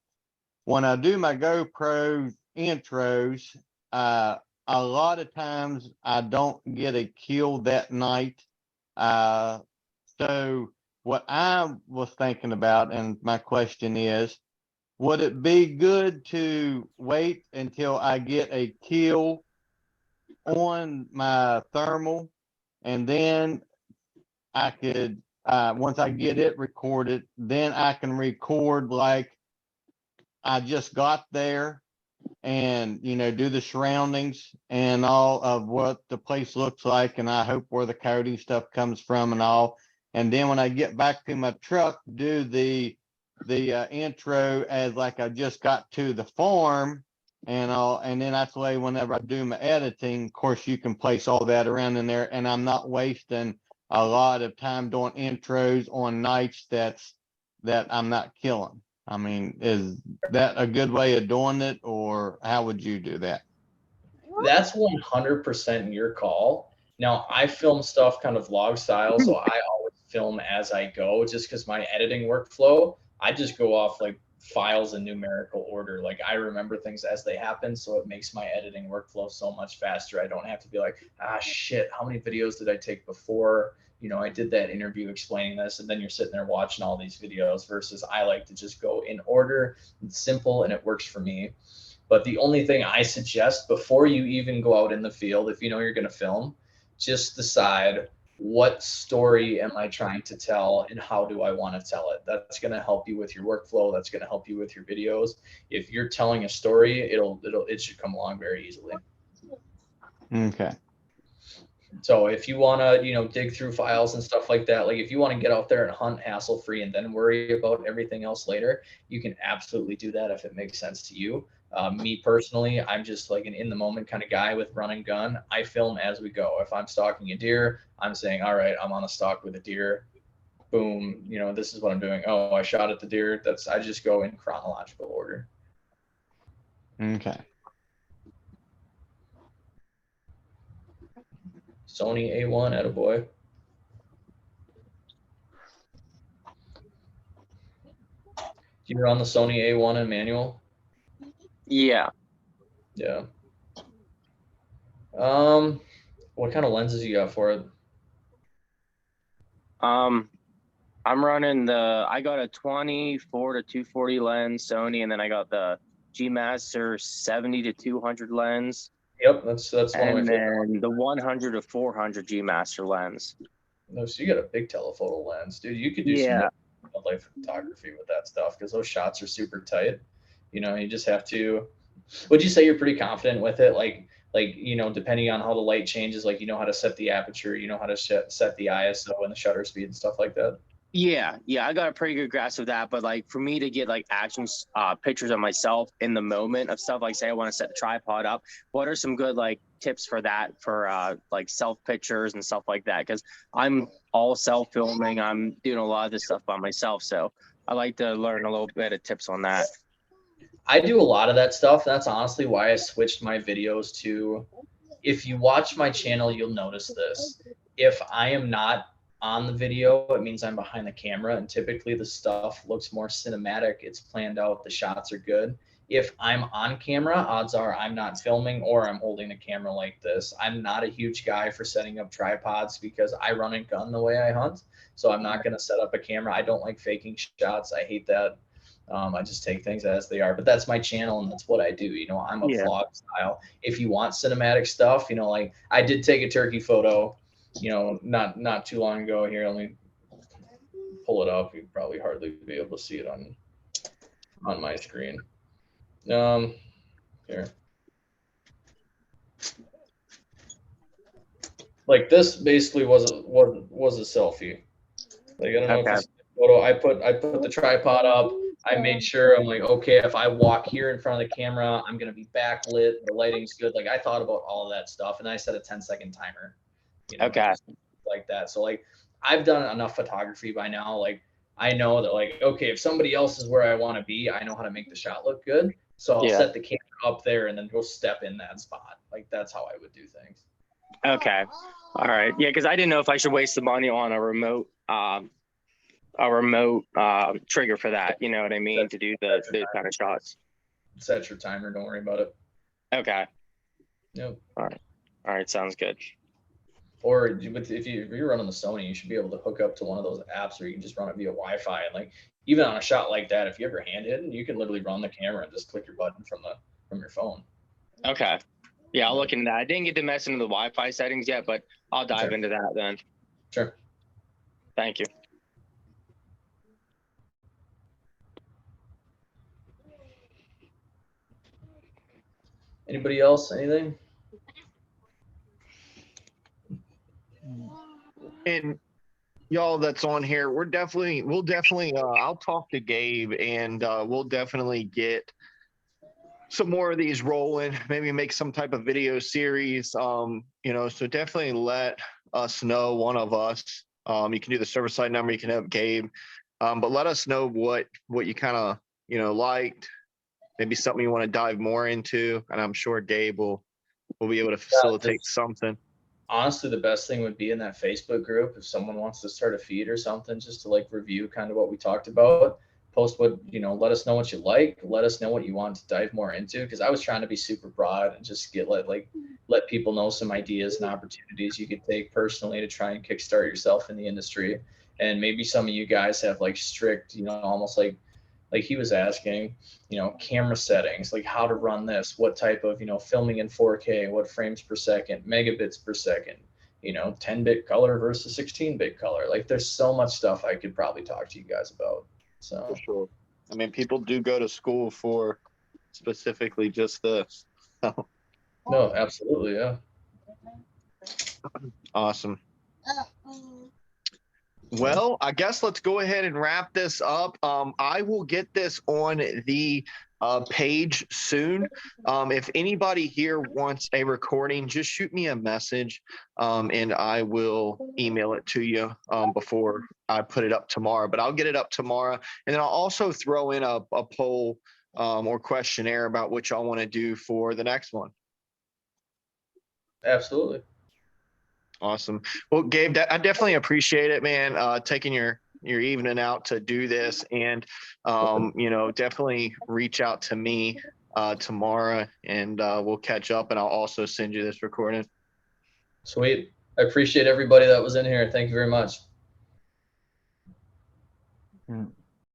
F: When I do my GoPro intros, a lot of times I don't get a kill that night. So what I was thinking about, and my question is, would it be good to wait until I get a kill on my thermal, and then I could, once I get it recorded, then I can record like I just got there and, do the surroundings and all of what the place looks like, and I hope where the coyote stuff comes from and all. And then when I get back to my truck, do the the intro as like I just got to the farm, and then that's the way whenever I do my editing, of course you can place all that around in there, and I'm not wasting a lot of time doing intros on nights that I'm not killing. I mean, is that a good way of doing it, or how would you do that?
A: That's 100% your call. Now, I film stuff kind of vlog style, so I always film as I go, just because my editing workflow, I just go off like files in numerical order. Like I remember things as they happen, so it makes my editing workflow so much faster. I don't have to be like, ah, shit, how many videos did I take before? You know, I did that interview explaining this, and then you're sitting there watching all these videos versus I like to just go in order. It's simple and it works for me. But the only thing I suggest before you even go out in the field, if you know you're going to film, just decide what story am I trying to tell and how do I want to tell it. That's going to help you with your workflow. That's going to help you with your videos. If you're telling a story, it should come along very easily.
F: Okay.
A: So if you want to, you know, dig through files and stuff like that, like if you want to get out there and hunt hassle free and then worry about everything else later, you can absolutely do that if it makes sense to you. Me personally, I'm just like an in the moment kind of guy with run and gun. I film as we go. If I'm stalking a deer, I'm saying, all right, I'm on a stalk with a deer. Boom, you know, this is what I'm doing. Oh, I shot at the deer. I just go in chronological order.
F: Okay.
A: Sony A1, attaboy. You were on the Sony A1 and manual?
J: Yeah.
A: Yeah. What kind of lenses you got for it?
J: I'm running I got a 24 to 240 lens Sony, and then I got the G Master 70 to 200 lens.
A: Yep, that's one of my
J: And
A: favorite.
J: then the 100 to 400 G Master lens.
A: No, so you got a big telephoto lens, dude. You could do some wildlife photography with that stuff because those shots are super tight. You know, you just have to. Would you say you're pretty confident with it? Like you know, depending on how the light changes, like you know how to set the aperture, you know how to set the ISO and the shutter speed and stuff like that.
J: Yeah, I got a pretty good grasp of that. But like for me to get like action pictures of myself in the moment of stuff, like say I want to set the tripod up, what are some good like tips for that, for like self pictures and stuff like that? Because I'm all self filming. I'm doing a lot of this stuff by myself, so I like to learn a little bit of tips on that.
A: I do a lot of that stuff. That's honestly why I switched my videos to. If you watch my channel, you'll notice this. If I am not on the video, it means I'm behind the camera, and typically the stuff looks more cinematic. It's planned out, the shots are good. If I'm on camera, odds are I'm not filming or I'm holding the camera like this. I'm not a huge guy for setting up tripods because I run and gun the way I hunt, so I'm not going to set up a camera. I don't like faking shots. I hate that. I just take things as they are, but that's my channel and that's what I do. You know, I'm a vlog style. If you want cinematic stuff, you know, like I did take a turkey photo, you know, not too long ago here. Let me pull it up. You'd probably hardly be able to see it on my screen. Here. Like this basically was a selfie. Like I don't know if you see the photo. I put the tripod up. I made sure I'm like, okay, if I walk here in front of the camera, I'm gonna be backlit. The lighting's good. Like I thought about all of that stuff, and I set a 10-second timer. You know, like that. So like I've done enough photography by now. Like I know that like, okay, if somebody else is where I want to be, I know how to make the shot look good. So I'll set the camera up there and then go step in that spot. Like that's how I would do things.
J: Okay. All right. Yeah, because I didn't know if I should waste the money on a remote trigger for that. You know what I mean? To do the kind of shots.
A: Set your timer. Don't worry about it.
J: Okay.
A: Yep.
J: All right. Sounds good.
A: Or if you're running the Sony, you should be able to hook up to one of those apps where you can just run it via Wi-Fi. And like even on a shot like that, if you have your hand hidden, you can literally run the camera and just click your button from your phone.
J: Okay. Yeah, I'll look into that. I didn't get to mess into the Wi-Fi settings yet, but I'll dive into that then.
A: Sure.
J: Thank you.
A: Anybody else? Anything?
B: And y'all that's on here, we'll definitely, I'll talk to Gabe and we'll definitely get some more of these rolling, maybe make some type of video series. You know, so definitely let us know, one of us. You can do the Cervicide number, you can have Gabe. But let us know what you kind of, you know, liked, maybe something you want to dive more into. And I'm sure Gabe will be able to facilitate something.
A: Honestly, the best thing would be in that Facebook group, if someone wants to start a feed or something, just to like review kind of what we talked about, post what, you know, let us know what you like, let us know what you want to dive more into. Cause I was trying to be super broad and just let people know some ideas and opportunities you could take personally to try and kickstart yourself in the industry. And maybe some of you guys have like strict, you know, almost like he was asking, you know, camera settings, like how to run this, what type of, you know, filming in 4K, what frames per second, megabits per second, you know, 10-bit color versus 16-bit color. Like there's so much stuff I could probably talk to you guys about. So
B: For sure. I mean, people do go to school for specifically just this.
A: no, absolutely. Yeah.
B: Awesome. Well, I guess let's go ahead and wrap this up. I will get this on the page soon. If anybody here wants a recording, just shoot me a message and I will email it to you before I put it up tomorrow. But I'll get it up tomorrow. And then I'll also throw in a poll or questionnaire about what y'all want to do for the next one.
A: Absolutely.
B: Awesome. Well, Gabe, I definitely appreciate it, man. Taking your evening out to do this, and you know, definitely reach out to me tomorrow, and we'll catch up. And I'll also send you this recording.
A: Sweet. I appreciate everybody that was in here. Thank you very much.